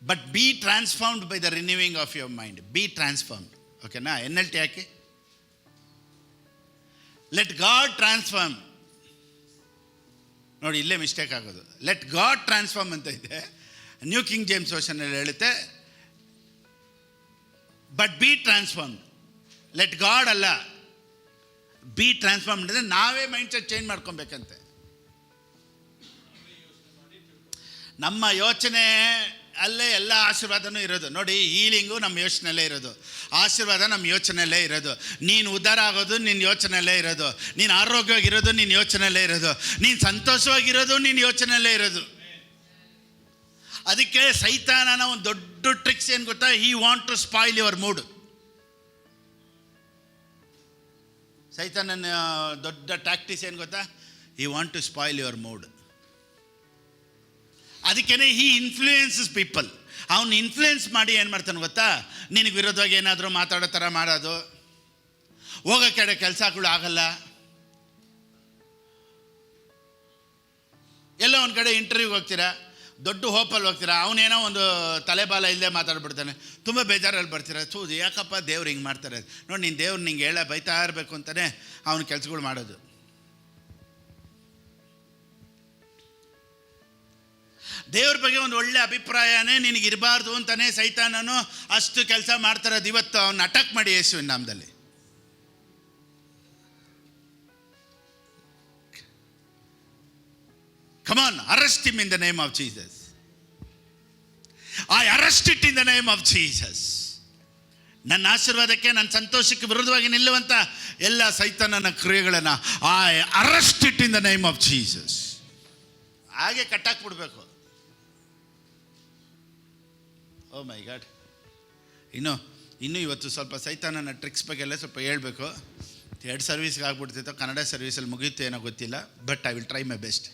But be transformed by the renewing of your mind. Be transformed. ಓಕೆನಾ? NLT ಹಾಕಿ. Let God transform. ನೋಡಿ, ಇಲ್ಲೇ ಮಿಸ್ಟೇಕ್ ಆಗೋದು. ಲೆಟ್ ಗಾಡ್ ಟ್ರಾನ್ಸ್ಫಾರ್ಮ್ ಅಂತ ಇದೆ. ನ್ಯೂ ಕಿಂಗ್ ಜೇಮ್ಸ್ ವರ್ಷನಲ್ಲಿ ಹೇಳುತ್ತೆ but be transformed. Let god ಅಲ್ಲ, ಬಿ ಟ್ರಾನ್ಸ್ಫಾರ್ಮ್ಡ್ ಅಂದರೆ ನಾವೇ ಮೈಂಡ್ ಸೆಟ್ ಚೇಂಜ್ ಮಾಡ್ಕೊಬೇಕಂತೆ. ನಮ್ಮ ಯೋಚನೆ ಅಲ್ಲೇ ಎಲ್ಲ ಆಶೀರ್ವಾದನೂ ಇರೋದು. ನೋಡಿ, ಹೀಲಿಂಗು ನಮ್ಮ ಯೋಚನೆಯಲ್ಲೇ ಇರೋದು, ಆಶೀರ್ವಾದ ನಮ್ಮ ಯೋಚನೆಯಲ್ಲೇ ಇರೋದು. ನೀನು ಉದ್ಧಾರ ಆಗೋದು ನಿನ್ನ ಯೋಚನೆಯಲ್ಲೇ ಇರೋದು, ನೀನು ಆರೋಗ್ಯವಾಗಿರೋದು ನಿನ್ನ ಯೋಚನೆಯಲ್ಲೇ ಇರೋದು, ನೀನು ಸಂತೋಷವಾಗಿರೋದು ನಿನ್ನ ಯೋಚನೆಯಲ್ಲೇ ಇರೋದು. ಅದಕ್ಕೆ ಸೈತಾನನ ಒಂದು ದೊಡ್ಡ ಟ್ರಿಕ್ಸ್ ಏನು ಗೊತ್ತಾ? He want to spoil your mood. ಸೈತಾನನ ದೊಡ್ಡ ಟ್ಯಾಕ್ಟಿಸ್ ಏನು ಗೊತ್ತಾ? He want to spoil your mood. ಅದಕ್ಕೇನೆ ಹಿ ಇನ್ಫ್ಲೂಯೆನ್ಸಸ್ ಪೀಪಲ್. ಅವನು ಇನ್ಫ್ಲೂಯೆನ್ಸ್ ಮಾಡಿ ಏನು ಮಾಡ್ತಾನೆ ಗೊತ್ತಾ? ನಿನಗೆ ವಿರೋಧವಾಗಿ ಏನಾದರೂ ಮಾತಾಡೋ ಥರ ಮಾಡೋದು, ಹೋಗೋ ಕಡೆ ಕೆಲಸಗಳು ಆಗಲ್ಲ, ಎಲ್ಲ ಒಂದು ಕಡೆ ಇಂಟರ್ವ್ಯೂಗೆ ಹೋಗ್ತೀರಾ, ದೊಡ್ಡ ಹೋಪಲ್ಲಿ ಹೋಗ್ತೀರಾ, ಅವನೇನೋ ಒಂದು ತಲೆಬಾಲ ಇಲ್ಲದೆ ಮಾತಾಡ್ಬಿಡ್ತಾನೆ, ತುಂಬ ಬೇಜಾರಲ್ಲಿ ಬರ್ತೀರಾ. ಯಾಕಪ್ಪ ದೇವ್ರು ಹಿಂಗೆ ಮಾಡ್ತಾರೆ ನೋಡಿ, ನೀನು ದೇವ್ರು ನಿಂಗೆ ಬೈತಾ ಇರಬೇಕು ಅಂತಲೇ ಅವನ ಕೆಲಸಗಳು ಮಾಡೋದು. ದೇವ್ರ ಬಗ್ಗೆ ಒಂದು ಒಳ್ಳೆ ಅಭಿಪ್ರಾಯನೇ ನಿನಗಿರಬಾರ್ದು ಅಂತಲೇ ಸೈತಾನನು ಅಷ್ಟು ಕೆಲಸ ಮಾಡ್ತಾರದು. ಇವತ್ತು ಅವನ್ನ ಅಟ್ಯಾಕ್ ಮಾಡಿ ಯೇಸುವಿನ ನಾಮದಲ್ಲಿ. Come on, arrest him in the name of Jesus. I arrest it in the name of Jesus. ನನ್ನ ಆಶೀರ್ವಾದಕ್ಕೆ, ನನ್ನ ಸಂತೋಷಕ್ಕೆ ವಿರುದ್ಧವಾಗಿ ನಿಲ್ಲುವಂಥ ಎಲ್ಲ ಸೈತಾನನ ಕ್ರಿಯೆಗಳನ್ನು I arrest it in the name of Jesus. ಹಾಗೆ ಕಟ್ಟಾಕ್ಬಿಡ್ಬೇಕು. ಓ ಮೈ ಗಾಡ್. ಇನ್ನು ಇವತ್ತು ಸ್ವಲ್ಪ ಸೈತಾನನ ಟ್ರಿಕ್ಸ್ ಬಗ್ಗೆ ಎಲ್ಲ ಸ್ವಲ್ಪ ಹೇಳ್ಬೇಕು. 2 ಸರ್ವೀಸ್ಗೆ ಆಗ್ಬಿಡ್ತಿತ್ತು, ಕನ್ನಡ ಸರ್ವೀಸಲ್ಲಿ ಮುಗಿಯುತ್ತೆ ಏನೋ ಗೊತ್ತಿಲ್ಲ, but I will try my best.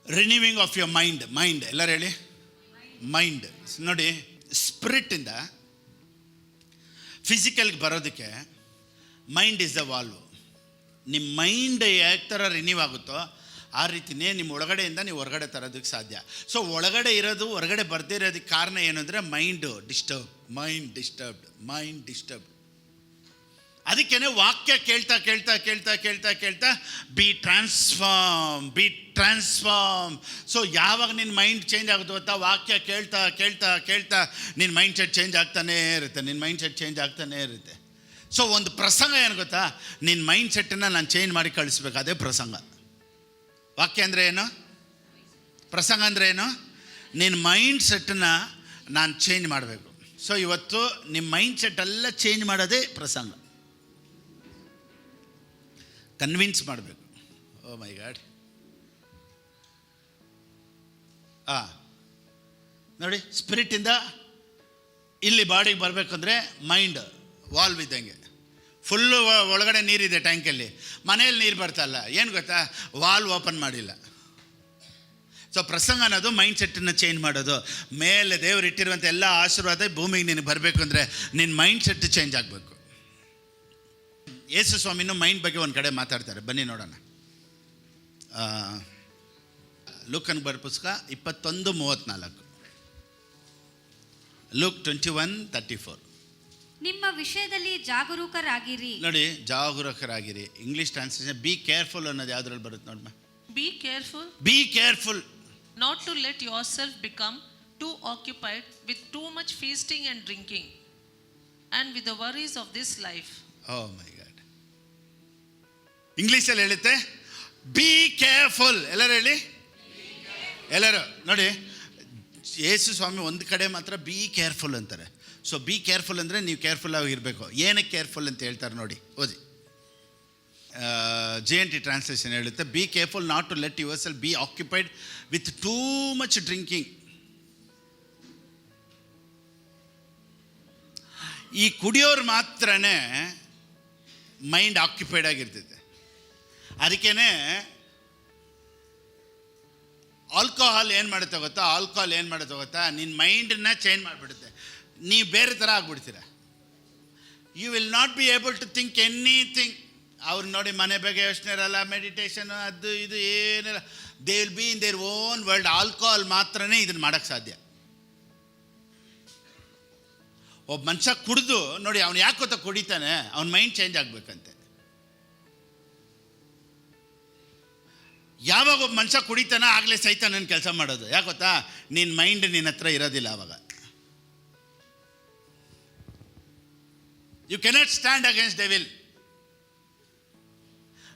Renewing of your mind ಎಲ್ಲರೂ ಹೇಳಿ ಮೈಂಡ್. ನೋಡಿ, ಸ್ಪಿರಿಟ್ಟಿಂದ ಫಿಸಿಕಲ್ಗೆ ಬರೋದಕ್ಕೆ ಮೈಂಡ್ ಇಸ್ ದ ವಾಲ್ವ್. ನಿಮ್ಮ ಮೈಂಡ್ ಯಾವ ಥರ ರಿನ್ಯೂ ಆಗುತ್ತೋ ಆ ರೀತಿಯೇ ನಿಮ್ಮ ಒಳಗಡೆಯಿಂದ ನೀವು ಹೊರಗಡೆ ತರೋದಕ್ಕೆ ಸಾಧ್ಯ. ಸೊ ಒಳಗಡೆ ಇರೋದು ಹೊರಗಡೆ ಬರ್ದೇ ಇರೋದಕ್ಕೆ ಕಾರಣ ಏನು ಅಂದರೆ ಮೈಂಡ್ ಡಿಸ್ಟರ್ಬ್ಡ್. ಅದಕ್ಕೇನೆ ವಾಕ್ಯ ಕೇಳ್ತಾ ಕೇಳ್ತಾ ಕೇಳ್ತಾ ಕೇಳ್ತಾ ಕೇಳ್ತಾ ಬಿ ಟ್ರಾನ್ಸ್ಫಾರ್ಮ್. ಸೊ ಯಾವಾಗ ನಿನ್ನ ಮೈಂಡ್ ಚೇಂಜ್ ಆಗುತ್ತೆ ಗೊತ್ತಾ? ವಾಕ್ಯ ಕೇಳ್ತಾ ಕೇಳ್ತಾ ಕೇಳ್ತಾ ನಿನ್ನ ಮೈಂಡ್ ಸೆಟ್ ಚೇಂಜ್ ಆಗ್ತಾನೇ ಇರುತ್ತೆ. ಸೊ ಒಂದು ಪ್ರಸಂಗ ಏನು ಗೊತ್ತಾ? ನಿನ್ನ ಮೈಂಡ್ ಸೆಟ್ಟನ್ನು ನಾನು ಚೇಂಜ್ ಮಾಡಿ ಕಳಿಸ್ಬೇಕು, ಅದೇ ಪ್ರಸಂಗ. ವಾಕ್ಯ ಅಂದರೆ ಏನು? ಪ್ರಸಂಗ ಅಂದರೆ ಏನು? ನಿನ್ನ ಮೈಂಡ್ ಸೆಟ್ಟನ್ನು ನಾನು ಚೇಂಜ್ ಮಾಡಬೇಕು. ಸೊ ಇವತ್ತು ನಿಮ್ಮ ಮೈಂಡ್ ಸೆಟ್ ಎಲ್ಲ ಚೇಂಜ್ ಮಾಡೋದೇ ಪ್ರಸಂಗ. ಕನ್ವಿನ್ಸ್ ಮಾಡಬೇಕು. ಓ ಮೈ ಗಾಡ್. ನೋಡಿ, ಸ್ಪಿರಿಟಿಂದ ಇಲ್ಲಿ ಬಾಡಿಗೆ ಬರಬೇಕಂದ್ರೆ ಮೈಂಡ್ ವಾಲ್ವ್ ಇದ್ದಂಗೆ. ಫುಲ್ಲು ಒಳಗಡೆ ನೀರಿದೆ ಟ್ಯಾಂಕಲ್ಲಿ, ಮನೆಯಲ್ಲಿ ನೀರು ಬರ್ತಾಯಿಲ್ಲ. ಏನು ಗೊತ್ತಾ? ವಾಲ್ವ್ ಓಪನ್ ಮಾಡಿಲ್ಲ. ಸೊ ಪ್ರಸಂಗ ಅನ್ನೋದು ಮೈಂಡ್ ಸೆಟ್ಟನ್ನು ಚೇಂಜ್ ಮಾಡೋದು. ಮೇಲೆ ದೇವರು ಇಟ್ಟಿರುವಂಥ ಎಲ್ಲ ಆಶೀರ್ವಾದ ಭೂಮಿಗೆ ನಿನಗೆ ಬರಬೇಕು ಅಂದರೆ ನಿನ್ನ ಮೈಂಡ್ ಸೆಟ್ ಚೇಂಜ್ ಆಗಬೇಕು. ಯೇಸು ಸ್ವಾಮಿನೂ ಮೈಂಡ್ ಬಗ್ಗೆ ಒಂದು ಕಡೆ ಮಾತಾಡ್ತಾರೆ, ಬನ್ನಿ ನೋಡೋಣ. ಲೂಕನ್ ಬರೋ ಪುಸ್ತಕ 21:34. ಲೂಕ್ 21:34. ನಿಮ್ಮ ವಿಷಯದಲ್ಲಿ ಜಾಗರೂಕರಾಗಿರಿ. ನೋಡಿ, ಜಾಗರೂಕರಾಗಿರಿ. ಇಂಗ್ಲಿಷ್ ಟ್ರಾನ್ಸ್ಲೇಷನ್ ಬಿ ಕೇರ್ಫುಲ್ ಅನ್ನೋದು ಯಾವ್ದ್ರಲ್ಲಿ ಬರುತ್ತೆ ನೋಡಮ್ಮ? Be careful not to let yourself become too occupied with too much feasting and drinking and with the worries of this life. Oh my God. ಇಂಗ್ಲೀಷಲ್ಲಿ ಹೇಳುತ್ತೆ ಬಿ ಕೇರ್ಫುಲ್. ಎಲ್ಲರೂ ಹೇಳಿ, ಎಲ್ಲರೂ ನೋಡಿ. ಯೇಸು ಸ್ವಾಮಿ ಒಂದು ಕಡೆ ಮಾತ್ರ ಬಿ ಕೇರ್ಫುಲ್ ಅಂತಾರೆ. ಸೊ ಬಿ ಕೇರ್ಫುಲ್ ಅಂದರೆ ನೀವು ಕೇರ್ಫುಲ್ ಆಗಿರಬೇಕು. ಏನಕ್ಕೆ ಕೇರ್ಫುಲ್ ಅಂತ ಹೇಳ್ತಾರೆ ನೋಡಿ, ಓದಿ. JNT ಟ್ರಾನ್ಸ್ಲೇಷನ್ ಹೇಳುತ್ತೆ, be careful not to let yourself be occupied with too much drinking. ಈ ಕುಡಿಯೋರು ಮಾತ್ರನೇ ಮೈಂಡ್ ಆಕ್ಯುಪೈಡ್ ಆಗಿರ್ತೈತೆ. ಅದಕ್ಕೇನೆ ಆಲ್ಕೋಹಾಲ್ ಏನು ಮಾಡುತ್ತೆ ಗೊತ್ತಾ? ನಿನ್ನ ಮೈಂಡನ್ನ ಚೇಂಜ್ ಮಾಡಿಬಿಡುತ್ತೆ. ನೀವು ಬೇರೆ ಥರ ಆಗ್ಬಿಡ್ತೀರ. You will not be able to think anything. ಅವ್ರು ನೋಡಿ, ಮನೆ ಬಗ್ಗೆ ಯೋಚನೆ ಇರಲ್ಲ, ಮೆಡಿಟೇಷನ್ ಅದು ಇದು ಏನಿಲ್ಲ. They will be in their own world. Alcohol ಮಾತ್ರನೇ ಇದನ್ನು ಮಾಡೋಕ್ಕೆ ಸಾಧ್ಯ. ಒಬ್ಬ ಮನುಷ್ಯ ಕುಡಿದು ನೋಡಿ, ಅವ್ನು ಯಾಕೆ ಗೊತ್ತಾ ಕುಡಿತಾನೆ? ಅವ್ನ ಮೈಂಡ್ ಚೇಂಜ್ ಆಗಬೇಕಂತೆ. ಯಾವಾಗ ಒಬ್ಬ ಮನುಷ್ಯ ಕುಡಿತಾನ ಆಗಲೇ ಸೈತಾನನ ಕೆಲಸ ಮಾಡೋದು. ಯಾಕೆ ಗೊತ್ತಾ? ನಿನ್ನ ಮೈಂಡ್ ನಿನ್ನ ಹತ್ರ ಇರೋದಿಲ್ಲ ಆವಾಗ. You cannot stand against devil.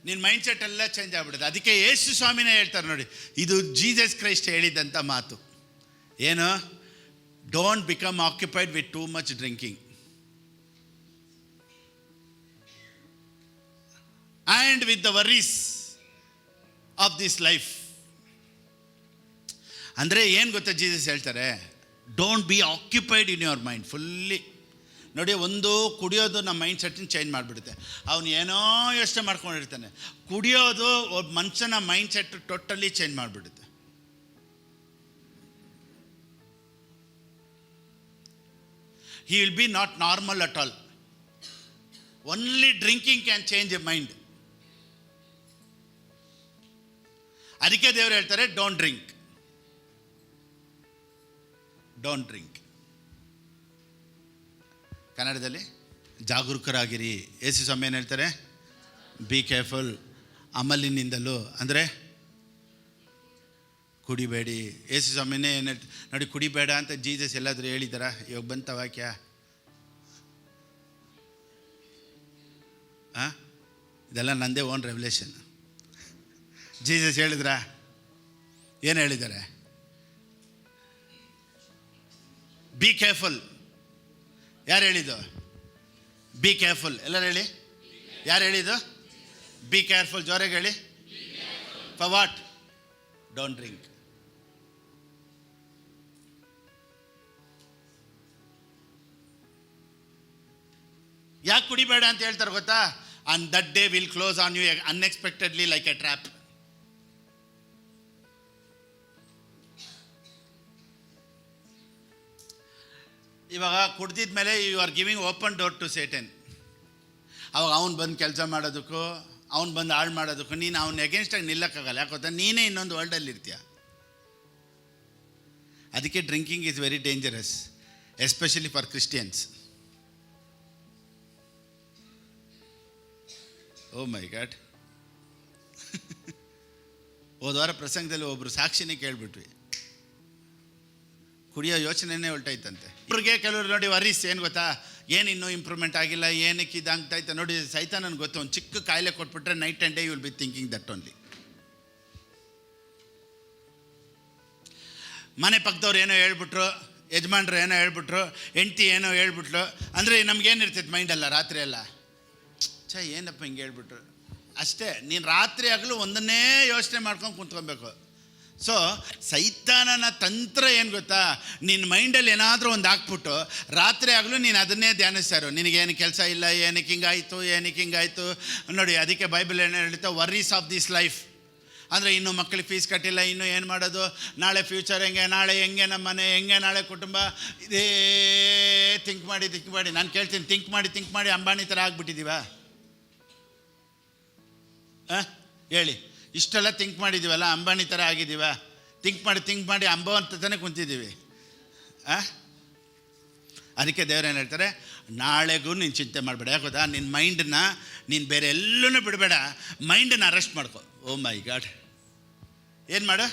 ನಿನ್ನ ಮೈಂಡ್ ಸೆಟ್ ಎಲ್ಲ ಚೇಂಜ್ ಆಗ್ಬಿಡುತ್ತೆ. ಅದಕ್ಕೆ ಯೇಸು ಸ್ವಾಮಿನೇ ಹೇಳ್ತಾರೆ ನೋಡಿ, ಇದು ಜೀಸಸ್ ಕ್ರೈಸ್ಟ್ ಹೇಳಿದಂಥ ಮಾತು ಏನು, don't become occupied with too much drinking and with the worries of this life. ಅಂದರೆ ಏನು ಗೊತ್ತಾ ಜೀಸಸ್ ಹೇಳ್ತಾರೆ, don't be occupied in your mind fully. ನೋಡಿ, ಒಂದು ಕುಡಿಯೋದು ನಮ್ಮ ಮೈಂಡ್ ಸೆಟ್ಟನ್ನು ಚೇಂಜ್ ಮಾಡಿಬಿಡುತ್ತೆ. ಅವನು ಏನೋ ಯೋಚನೆ ಮಾಡ್ಕೊಂಡಿರ್ತಾನೆ, ಕುಡಿಯೋದು ಒಬ್ಬ ಮನುಷ್ಯನ ಮೈಂಡ್ ಸೆಟ್ ಟೋಟಲಿ ಚೇಂಜ್ ಮಾಡಿಬಿಡುತ್ತೆ. He will be not normal at all. Only drinking can change a mind. ಅದಕ್ಕೆ ದೇವರು ಹೇಳ್ತಾರೆ, ಡೋಂಟ್ ಡ್ರಿಂಕ್, ಡೋಂಟ್ ಡ್ರಿಂಕ್. ಕನ್ನಡದಲ್ಲಿ ಜಾಗರೂಕರಾಗಿರಿ. ಯೇಸು ಸ್ವಾಮಿ ಏನು ಹೇಳ್ತಾರೆ, ಬಿ ಕೇರ್ಫುಲ್. ಅಮಲಿನಿಂದಲೂ ಅಂದರೆ ಕುಡಿಬೇಡಿ. ಯೇಸು ಸ್ವಾಮಿನೇ ಏನು ಹೇಳ್ತಾರೆ ನೋಡಿ, ಕುಡಿಬೇಡ ಅಂತ ಜೀಸಸ್ ಎಲ್ಲಾದರೂ ಹೇಳಿದಾರ? ಇವಾಗ ಬಂತ ವಾಕ್ಯ? ಇದೆಲ್ಲ ನಂದೇ ಓನ್ ರೆವಲ್ಯೂಷನ್. ಜೀಸಸ್ ಹೇಳಿದ್ರಾ? ಏನು ಹೇಳಿದ್ದಾರೆ? Be careful. ಯಾರು ಹೇಳಿದ್ದು? Be careful. ಎಲ್ಲರೂ ಹೇಳಿ, ಯಾರು ಹೇಳಿದ್ದು? Be careful. ಜೋರಾಗಿ ಹೇಳಿ. For what? Don't drink. ಯಾಕೆ ಕುಡಿಬೇಡ ಅಂತ ಹೇಳ್ತಾರೆ ಗೊತ್ತಾ? On that day will close on you unexpectedly like a trap. ಇವಾಗ ಕುಡ್ದಿದ ಮೇಲೆ you are giving open door to Satan. ಅವಾಗ ಅವ್ನು ಬಂದು ಕೆಲಸ ಮಾಡೋದಕ್ಕೂ, ಅವ್ನು ಬಂದು ಹಾಳು ಮಾಡೋದಕ್ಕೂ ನೀನು ಅವ್ನ ಎಗೇನ್ಸ್ಟಾಗಿ ನಿಲ್ಲಕ್ಕಾಗಲ್ಲ. ಯಾಕೆ ಗೊತ್ತಾ? ನೀನೇ ಇನ್ನೊಂದು ವರ್ಲ್ಡಲ್ಲಿ ಇರ್ತೀಯ. ಅದಕ್ಕೆ drinking is very dangerous, especially for Christians. Oh my God. ಹೋದ ವಾರ ಪ್ರಸಂಗದಲ್ಲಿ ಒಬ್ಬರು ಸಾಕ್ಷಿನೇ ಕೇಳಿಬಿಟ್ವಿ, ಕುಡಿಯೋ ಯೋಚನೆನೇ ಹೊಲ್ಟೈತಂತೆ. ಇವ್ರಿಗೆ ಕೆಲವರು ನೋಡಿ ವರೀಸ್ ಏನು ಗೊತ್ತಾ, ಏನು ಇನ್ನೂ ಇಂಪ್ರೂವ್ಮೆಂಟ್ ಆಗಿಲ್ಲ, ಏನಕ್ಕೆ ಇದಾಗ್ತಾಯ್ತ ನೋಡಿ. ಸೈತಾನನ್ ಗೊತ್ತು, ಒಂದು ಚಿಕ್ಕ ಕಾಯಿಲೆ ಕೊಟ್ಬಿಟ್ರೆ night and day you will be thinking that only. ಮನೆ ಪಕ್ಕದವ್ರು ಏನೋ ಹೇಳ್ಬಿಟ್ರು, ಯಜಮಾನ್ರು ಏನೋ ಹೇಳ್ಬಿಟ್ರು, ಹೆಂಡ್ತಿ ಏನೋ ಹೇಳ್ಬಿಟ್ಲು ಅಂದರೆ ನಮಗೇನಿರ್ತೈತೆ ಮೈಂಡಲ್ಲ ರಾತ್ರಿ ಎಲ್ಲ, ಏನಪ್ಪ ಹಿಂಗೆ ಹೇಳ್ಬಿಟ್ರು ಅಷ್ಟೇ. ನೀನು ರಾತ್ರಿ ಆಗಲೂ ಒಂದನ್ನೇ ಯೋಚನೆ ಮಾಡ್ಕೊಂಡು ಕುಂತ್ಕೊಬೇಕು. ಸೊ ಸೈತಾನನ ತಂತ್ರ ಏನು ಗೊತ್ತಾ, ನಿನ್ನ ಮೈಂಡಲ್ಲಿ ಏನಾದರೂ ಒಂದು ಹಾಕ್ಬಿಟ್ಟು ರಾತ್ರಿ ಆಗಲೂ ನೀನು ಅದನ್ನೇ ಧ್ಯಾನಿಸ್ತಾರೋ. ನಿನಗೇನು ಕೆಲಸ ಇಲ್ಲ, ಏನಕ್ಕೆ ಹಿಂಗಾಯಿತು, ಏನಕ್ಕೆ ಹಿಂಗಾಯಿತು ನೋಡಿ. ಅದಕ್ಕೆ ಬೈಬಲ್ ಏನು ಹೇಳುತ್ತೆ, ವರ್ರೀಸ್ ಆಫ್ ದಿಸ್ ಲೈಫ್. ಅಂದರೆ ಇನ್ನೂ ಮಕ್ಕಳಿಗೆ ಫೀಸ್ ಕಟ್ಟಿಲ್ಲ, ಇನ್ನೂ ಏನು ಮಾಡೋದು, ನಾಳೆ ಫ್ಯೂಚರ್ ಹೆಂಗೆ, ನಾಳೆ ಹೆಂಗೆ ನಮ್ಮ ಮನೆ, ಹೆಂಗೆ ನಾಳೆ ಕುಟುಂಬ, ಇದೇ ಥಿಂಕ್ ಮಾಡಿ ನಾನು ಕೇಳ್ತೀನಿ, ಥಿಂಕ್ ಮಾಡಿ ಅಂಬಾನಿ ಥರ ಆಗ್ಬಿಟ್ಟಿದ್ದೀವ? ಹೇಳಿ, ಇಷ್ಟೆಲ್ಲ ಥಿಂಕ್ ಮಾಡಿದ್ದೀವಲ್ಲ, ಅಂಬಾನಿ ಥರ ಆಗಿದ್ದೀವ? ಥಿಂಕ್ ಮಾಡಿ ಅಂಬೋ ಅಂತ ತಾನೇ ಕುಂತಿದ್ದೀವಿ. ಅದಕ್ಕೆ ದೇವ್ರೇನು ಹೇಳ್ತಾರೆ, ನಾಳೆಗೂ ನೀನು ಚಿಂತೆ ಮಾಡಬೇಡ. ಯಾಕೆ ಗೊತ್ತಾ, ನಿನ್ನ ಮೈಂಡನ್ನ ನೀನು ಬೇರೆ ಎಲ್ಲೂ ಬಿಡಬೇಡ, ಮೈಂಡನ್ನು ಅರೆಸ್ಟ್ ಮಾಡ್ಕೊ. ಓ ಮೈ ಗಾಡ್, ಏನು ಮಾಡು?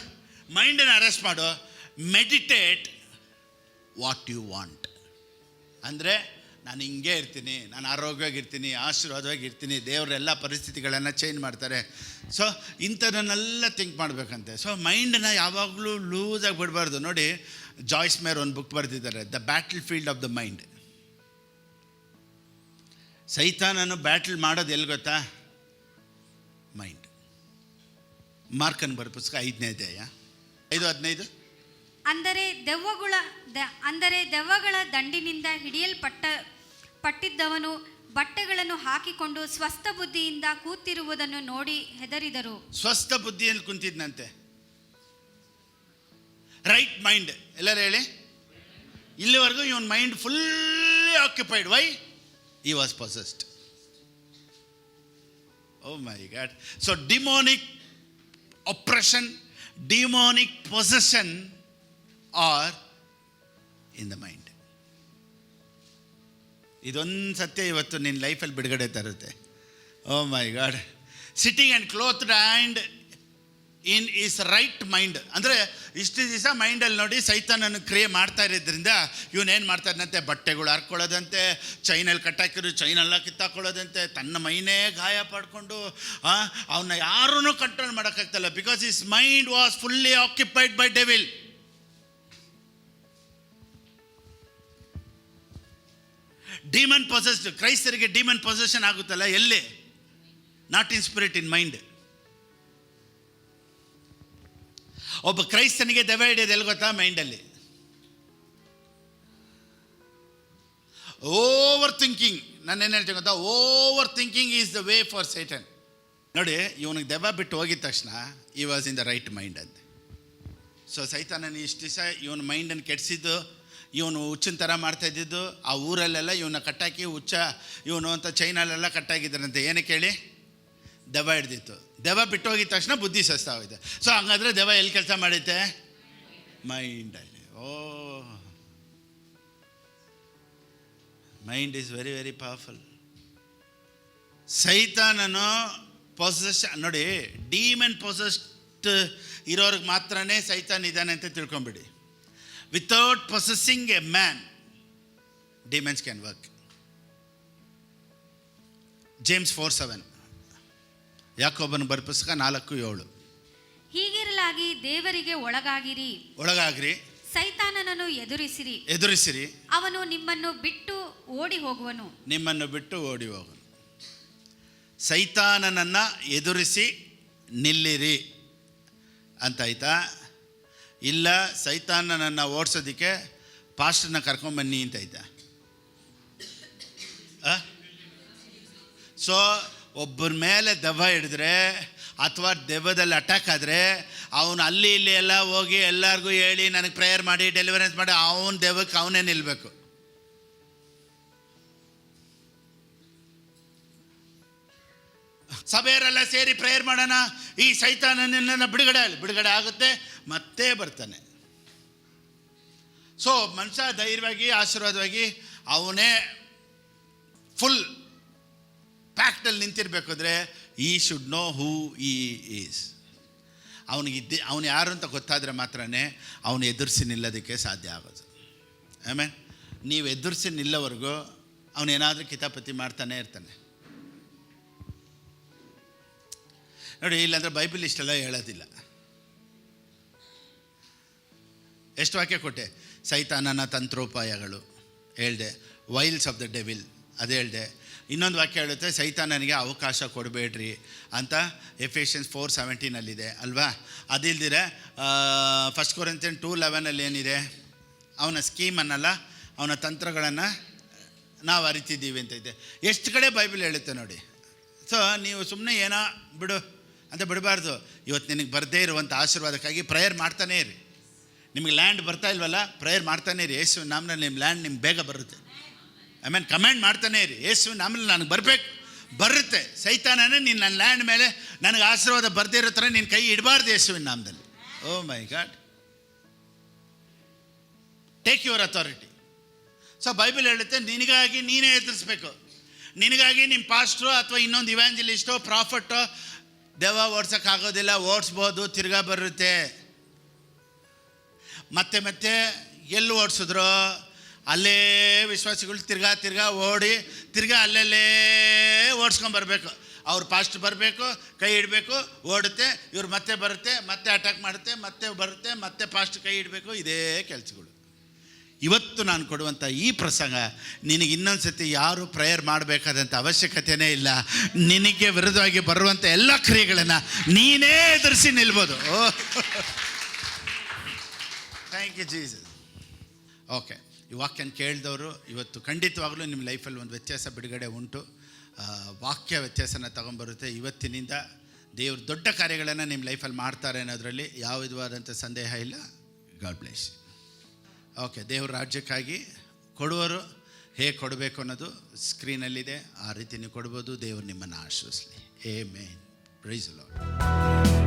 ಮೈಂಡನ್ನು ಅರೆಸ್ಟ್ ಮಾಡು. Meditate what you want. ಅಂದರೆ ನಾನು ಹಿಂಗೆ ಇರ್ತೀನಿ, ನಾನು ಆರೋಗ್ಯವಾಗಿರ್ತೀನಿ, ಆಶೀರ್ವಾದವಾಗಿರ್ತೀನಿ, ದೇವರೆಲ್ಲ ಪರಿಸ್ಥಿತಿಗಳನ್ನು ಚೇಂಜ್ ಮಾಡ್ತಾರೆ. ಸೊ ಇಂಥದನ್ನೆಲ್ಲ ಥಿಂಕ್ ಮಾಡಬೇಕಂತೆ. ಸೊ ಮೈಂಡನ್ನ ಯಾವಾಗಲೂ ಲೂಸಾಗಿ ಬಿಡಬಾರ್ದು. ನೋಡಿ, ಜಾಯ್ಸ್ ಮೇರ್ ಒಂದು ಬುಕ್ ಬರೆದಿದ್ದಾರೆ, the battle field of the mind. ಸೈತಾನನು ಬ್ಯಾಟಲ್ ಮಾಡೋದು ಎಲ್ಲಿ ಗೊತ್ತಾ? ಮೈಂಡ್. ಮಾರ್ಕನ್ ಬರೋ ಪುಸ್ತಕ 5ನೇ ಅಧ್ಯಾಯ 5:15. ಅಂದರೆ ದೆವ್ವಗಳ ದಂಡಿನಿಂದ ಹಿಡಿಯಲ್ಪಟ್ಟಿದ್ದವನು ಬಟ್ಟೆಗಳನ್ನು ಹಾಕಿಕೊಂಡು ಸ್ವಸ್ಥ ಬುದ್ಧಿಯಿಂದ ಕೂತಿರುವುದನ್ನು ನೋಡಿ ಹೆದರಿದರು. ಸ್ವಸ್ಥ ಬುದ್ಧಿಯಲ್ಲಿ ಕುಂತಿದ್ನಂತೆ, ರೈಟ್ ಮೈಂಡ್. ಎಲ್ಲರೂ ಹೇಳಿ, ಇಲ್ಲಿವರೆಗೂ even mind fully occupied. Why? he was possessed. Oh my God. So demonic oppression, demonic possession are in the mind. ಇದೊಂದು ಸತ್ಯ ಇವತ್ತು ನಿನ್ನ ಲೈಫಲ್ಲಿ ಬಿಡುಗಡೆ ತರುತ್ತೆ. Oh my God. Sitting and clothed and in is right mind. ಅಂದರೆ ಇಷ್ಟು ದಿವಸ ಮೈಂಡಲ್ಲಿ ನೋಡಿ ಸೈತಾನನ್ನು ಕ್ರಿಯೆ ಮಾಡ್ತಾ ಇರೋದ್ರಿಂದ ಇವನೇನು ಮಾಡ್ತಾರಂತೆ, ಬಟ್ಟೆಗಳು ಹರ್ಕೊಳ್ಳೋದಂತೆ, ಚೈನಲ್ಲಿ ಕಟ್ಟಾಕಿರೋ ಚೈನೆಲ್ಲ ಕಿತ್ತಾಕೊಳ್ಳೋದಂತೆ, ತನ್ನ ಮೈನೇ ಗಾಯ ಪಡ್ಕೊಂಡು ಅವನ್ನ ಯಾರೂ ಕಂಟ್ರೋಲ್ ಮಾಡೋಕ್ಕಾಗ್ತಲ್ಲ. Because his mind was fully occupied by devil. Demon possessed. ಕ್ರೈಸ್ತರಿಗೆ ಡಿಮನ್ ಪೊಸೆಷನ್ ಆಗುತ್ತಲ್ಲ ಎಲ್ಲಿ? Not in spirit, in mind. ಒಬ್ಬ ಕ್ರೈಸ್ತನಿಗೆ ದೆವ್ವ ಹಿಡಿಯೋದು ಎಲ್ಲಿ ಗೊತ್ತಾ? ಮೈಂಡಲ್ಲಿ. Overthinking. ನಾನೇನು ಹೇಳ್ತೀನಿ ಗೊತ್ತಾ? Overthinking is the way for Satan. ನೋಡಿ, ಇವನಿಗೆ ದೆವ್ವ ಬಿಟ್ಟು ಹೋಗಿದ ತಕ್ಷಣ ಈ was in the right mind ಅಂತ. ಸೊ ಸೈತಾನನ ಇಷ್ಟು ದಿವಸ ಇವನ ಮೈಂಡನ್ನು ಕೆಡಿಸಿದ್ದು, ಇವನು ಹುಚ್ಚಿನ ಥರ ಮಾಡ್ತಾ ಇದ್ದಿದ್ದು, ಆ ಊರಲ್ಲೆಲ್ಲ ಇವನ್ನ ಕಟ್ಟಾಕಿ ಹುಚ್ಚ ಇವನು ಅಂತ ಚೈನಲ್ಲೆಲ್ಲ ಕಟ್ಟಾಕಿದ್ದಾರಂತೆ. ಏನಕ್ಕೆ ಹೇಳಿ? ದೆವ್ವ ಹಿಡ್ದಿತ್ತು. ದೆವ್ವ ಬಿಟ್ಟು ಹೋಗಿದ ತಕ್ಷಣ ಬುದ್ಧಿ ಸಸ್ತಾ ಹೋಗಿದೆ. ಸೊ ಹಂಗಾದ್ರೆ ದೆವ್ವ ಎಲ್ಲಿ ಕೆಲಸ ಮಾಡುತ್ತೆ? ಮೈಂಡಲ್ಲಿ. Oh, mind is very very powerful. ಸೈತಾನನು ಪೊಸೆಷನ್ ನೋಡಿ, ಡೀಮನ್ ಪೊಸೆಸ್ಡ್ ಇರೋರಿಗೆ ಮಾತ್ರನೇ ಸೈತಾನ್ ಇದ್ದಾನೆ ಅಂತ ತಿಳ್ಕೊಂಬಿಡಿ. Without possessing a man, demons can work. James 4:7, ಯಾಕೋಬನ ಬರ ಪುಸ್ತಕ 4:7. ಹೀಗಿರಲಾಗಿ ದೇವರಿಗೆ ಒಳಗಾಗಿರಿ, ಸೈತಾನನನ್ನು ಎದುರಿಸಿರಿ, ಅವನು ನಿಮ್ಮನ್ನು ಬಿಟ್ಟು ಓಡಿ ಹೋಗುವನು. ಸೈತಾನನನ್ನು ಎದುರಿಸಿ ನಿಲ್ಲಿರಿ ಅಂತಾಯ್ತಾ? ಇಲ್ಲ ಸೈತಾನನನ್ನು ಓಡಿಸೋದಕ್ಕೆ ಪಾಸ್ಟರ್ನ ಕರ್ಕೊಂಬನ್ನಿ ಅಂತಾಯ್ತಾ? ಸೊ ಒಬ್ಬರ ಮೇಲೆ ದೆವ್ವ ಹಿಡಿದ್ರೆ ಅಥವಾ ದೆವ್ವದಲ್ಲಿ ಅಟ್ಯಾಕ್ ಆದರೆ ಅವನು ಅಲ್ಲಿ ಇಲ್ಲಿ ಎಲ್ಲ ಹೋಗಿ ಎಲ್ಲರಿಗೂ ಹೇಳಿ ನನಗೆ ಪ್ರೇಯರ್ ಮಾಡಿ ಡೆಲಿವರೆನ್ಸ್ ಮಾಡಿ ಅವನ ದೆವ್ವಕ್ಕೆ ಅವನೇ ನಿಲ್ಲಬೇಕು. ಸಭೆಯವರೆಲ್ಲ ಸೇರಿ ಪ್ರೇಯರ್ ಮಾಡೋಣ, ಈ ಸೈತಾನನನ್ನ ಬಿಡುಗಡೆ ಆಗುತ್ತೆ, ಮತ್ತೆ ಬರ್ತಾನೆ. ಸೊ ಮನುಷ್ಯ ಧೈರ್ಯವಾಗಿ ಆಶೀರ್ವಾದವಾಗಿ ಅವನೇ ಫುಲ್ ಪ್ಯಾಕ್ಟಲ್ಲಿ ನಿಂತಿರ್ಬೇಕು. ಅಂದರೆ ಈ ಶುಡ್ ನೋ ಹೂ ಈ ಈಸ್. ಅವನು ಯಾರು ಅಂತ ಗೊತ್ತಾದರೆ ಮಾತ್ರನೇ ಅವನು ಎದುರಿಸಿ ನಿಲ್ಲೋದಕ್ಕೆ ಸಾಧ್ಯ ಆಗೋದು. ಆಮೇಲೆ ನೀವು ಎದುರಿಸಿ ನಿಲ್ಲೋವರೆಗೂ ಅವನೇನಾದರೂ ಕಿತಾಪತಿ ಮಾಡ್ತಾನೆ ಇರ್ತಾನೆ. ನೋಡಿ, ಇಲ್ಲಾಂದರೆ ಬೈಬಲ್ ಇಷ್ಟೆಲ್ಲ ಹೇಳೋದಿಲ್ಲ. ಎಷ್ಟು ವಾಕ್ಯ ಕೊಟ್ಟೆ? ಸೈತಾನನ ತಂತ್ರೋಪಾಯಗಳು ಹೇಳಿದೆ, ವೈಲ್ಸ್ ಆಫ್ ದ ಡೆವಿಲ್ ಅದು ಹೇಳಿದೆ. ಇನ್ನೊಂದು ವಾಕ್ಯ ಹೇಳುತ್ತೆ, ಸೈತಾನನಿಗೆ ಅವಕಾಶ ಕೊಡಬೇಡ್ರಿ ಅಂತ ಎಫೆಷಿಯನ್ಸ್ 4:17 ಅಲ್ವಾ? ಅದಿಲ್ದಿರೆ 1 Corinthians 2:11 ಏನಿದೆ? ಅವನ ಸ್ಕೀಮನ್ನಲ್ಲ, ಅವನ ತಂತ್ರಗಳನ್ನು ನಾವು ಅರಿತಿದ್ದೀವಿ ಅಂತ ಇದೆ. ಎಷ್ಟು ಕಡೆ ಬೈಬಲ್ ಹೇಳುತ್ತೆ ನೋಡಿ. ಸೊ ನೀವು ಸುಮ್ಮನೆ ಏನೋ ಬಿಡು ಅಂತ ಬಿಡಬಾರ್ದು. ಇವತ್ತು ನಿನಗೆ ಬರದೇ ಇರುವಂಥ ಆಶೀರ್ವಾದಕ್ಕಾಗಿ ಪ್ರೇಯರ್ ಮಾಡ್ತಾನೇ ಇರಿ. ನಿಮಗೆ ಲ್ಯಾಂಡ್ ಬರ್ತಾ ಇಲ್ವಲ್ಲ, ಪ್ರೇಯರ್ ಮಾಡ್ತಾನೇ ಇರಿ. ಯೇಸುವಿನ ನಾಮದಲ್ಲಿ ನಿಮ್ಮ ಲ್ಯಾಂಡ್ ನಿಮ್ಗೆ ಬೇಗ ಬರುತ್ತೆ. ಕಮೆಂಟ್ ಮಾಡ್ತಾನೇ ಇರಿ, ಯೇಸುವಿನ ನಾಮದಲ್ಲಿ ನನಗೆ ಬರುತ್ತೆ. ಸೈತಾನನೇ ನೀನು ನನ್ನ ಲ್ಯಾಂಡ್ ಮೇಲೆ ನನಗೆ ಆಶೀರ್ವಾದ ಬರ್ದೇ ಇರೋ ಥರ ನಿನ್ನ ಕೈ ಇಡಬಾರ್ದು ಯೇಸುವಿನ ನಾಮದಲ್ಲಿ. Oh my God, take your authority. So Bible ಹೇಳುತ್ತೆ, ನಿನಗಾಗಿ ನೀನೇ ಎದುರಿಸ್ಬೇಕು. ನಿನಗಾಗಿ ನಿಮ್ಮ ಪಾಸ್ಟ್ರು ಅಥವಾ ಇನ್ನೊಂದು ಇವ್ಯಾಂಜಲಿಸ್ಟೋ ಪ್ರಾಫಿಟ್ಟೋ ದೆವ್ವ ಓಡ್ಸೋಕ್ಕಾಗೋದಿಲ್ಲ. ಓಡಿಸ್ಬೋದು, ತಿರ್ಗಾ ಬರುತ್ತೆ. ಮತ್ತೆ ಎಲ್ಲಿ ಓಡಿಸಿದ್ರು ಅಲ್ಲೇ ವಿಶ್ವಾಸಿಗಳು ತಿರ್ಗಾ ಓಡಿ ಅಲ್ಲಲ್ಲೇ ಓಡಿಸ್ಕೊಂಬರ್ಬೇಕು. ಅವ್ರು ಫಾಸ್ಟ್ ಬರಬೇಕು, ಕೈ ಇಡಬೇಕು, ಓಡುತ್ತೆ. ಇವ್ರು ಮತ್ತೆ ಬರುತ್ತೆ, ಮತ್ತೆ ಅಟ್ಯಾಕ್ ಮಾಡುತ್ತೆ, ಮತ್ತೆ ಬರುತ್ತೆ, ಮತ್ತೆ ಫಾಸ್ಟ್ ಕೈ ಇಡಬೇಕು. ಇದೇ ಕೆಲಸಗಳು. ಇವತ್ತು ನಾನು ಕೊಡುವಂಥ ಈ ಪ್ರಸಂಗ ನಿನಗೆ ಇನ್ನೊಂದು ಸತಿ ಯಾರು ಪ್ರೇಯರ್ ಮಾಡಬೇಕಾದಂಥ ಅವಶ್ಯಕತೆಯೇ ಇಲ್ಲ. ನಿನಗೆ ವಿರುದ್ಧವಾಗಿ ಬರುವಂಥ ಎಲ್ಲ ಕ್ರಿಯೆಗಳನ್ನು ನೀನೇ ಎದುರಿಸಿ ನಿಲ್ಬೋದು. Thank you Jesus. ಓಕೆ, ಈ ವಾಕ್ಯನ ಕೇಳಿದವರು ಇವತ್ತು ಖಂಡಿತವಾಗಲೂ ನಿಮ್ಮ ಲೈಫಲ್ಲಿ ಒಂದು ವ್ಯತ್ಯಾಸ ಬಿಡುಗಡೆ ಉಂಟು. ವಾಕ್ಯ ವ್ಯತ್ಯಾಸನ ತಗೊಂಬರುತ್ತೆ. ಇವತ್ತಿನಿಂದ ದೇವರು ದೊಡ್ಡ ಕಾರ್ಯಗಳನ್ನು ನಿಮ್ಮ ಲೈಫಲ್ಲಿ ಮಾಡ್ತಾರೆ ಅನ್ನೋದರಲ್ಲಿ ಯಾವ ವಿಧವಾದಂಥ ಸಂದೇಹ ಇಲ್ಲ. God bless. ಓಕೆ, ದೇವ್ರ ರಾಜ್ಯಕ್ಕಾಗಿ ಕೊಡುವರು ಹೇಗೆ ಕೊಡಬೇಕು ಅನ್ನೋದು ಸ್ಕ್ರೀನಲ್ಲಿದೆ. ಆ ರೀತಿ ನೀವು ಕೊಡ್ಬೋದು. ದೇವರು ನಿಮ್ಮನ್ನು ಆಶೀರ್ವದಿಸಲಿ. ಆಮೆನ್. Praise the lord.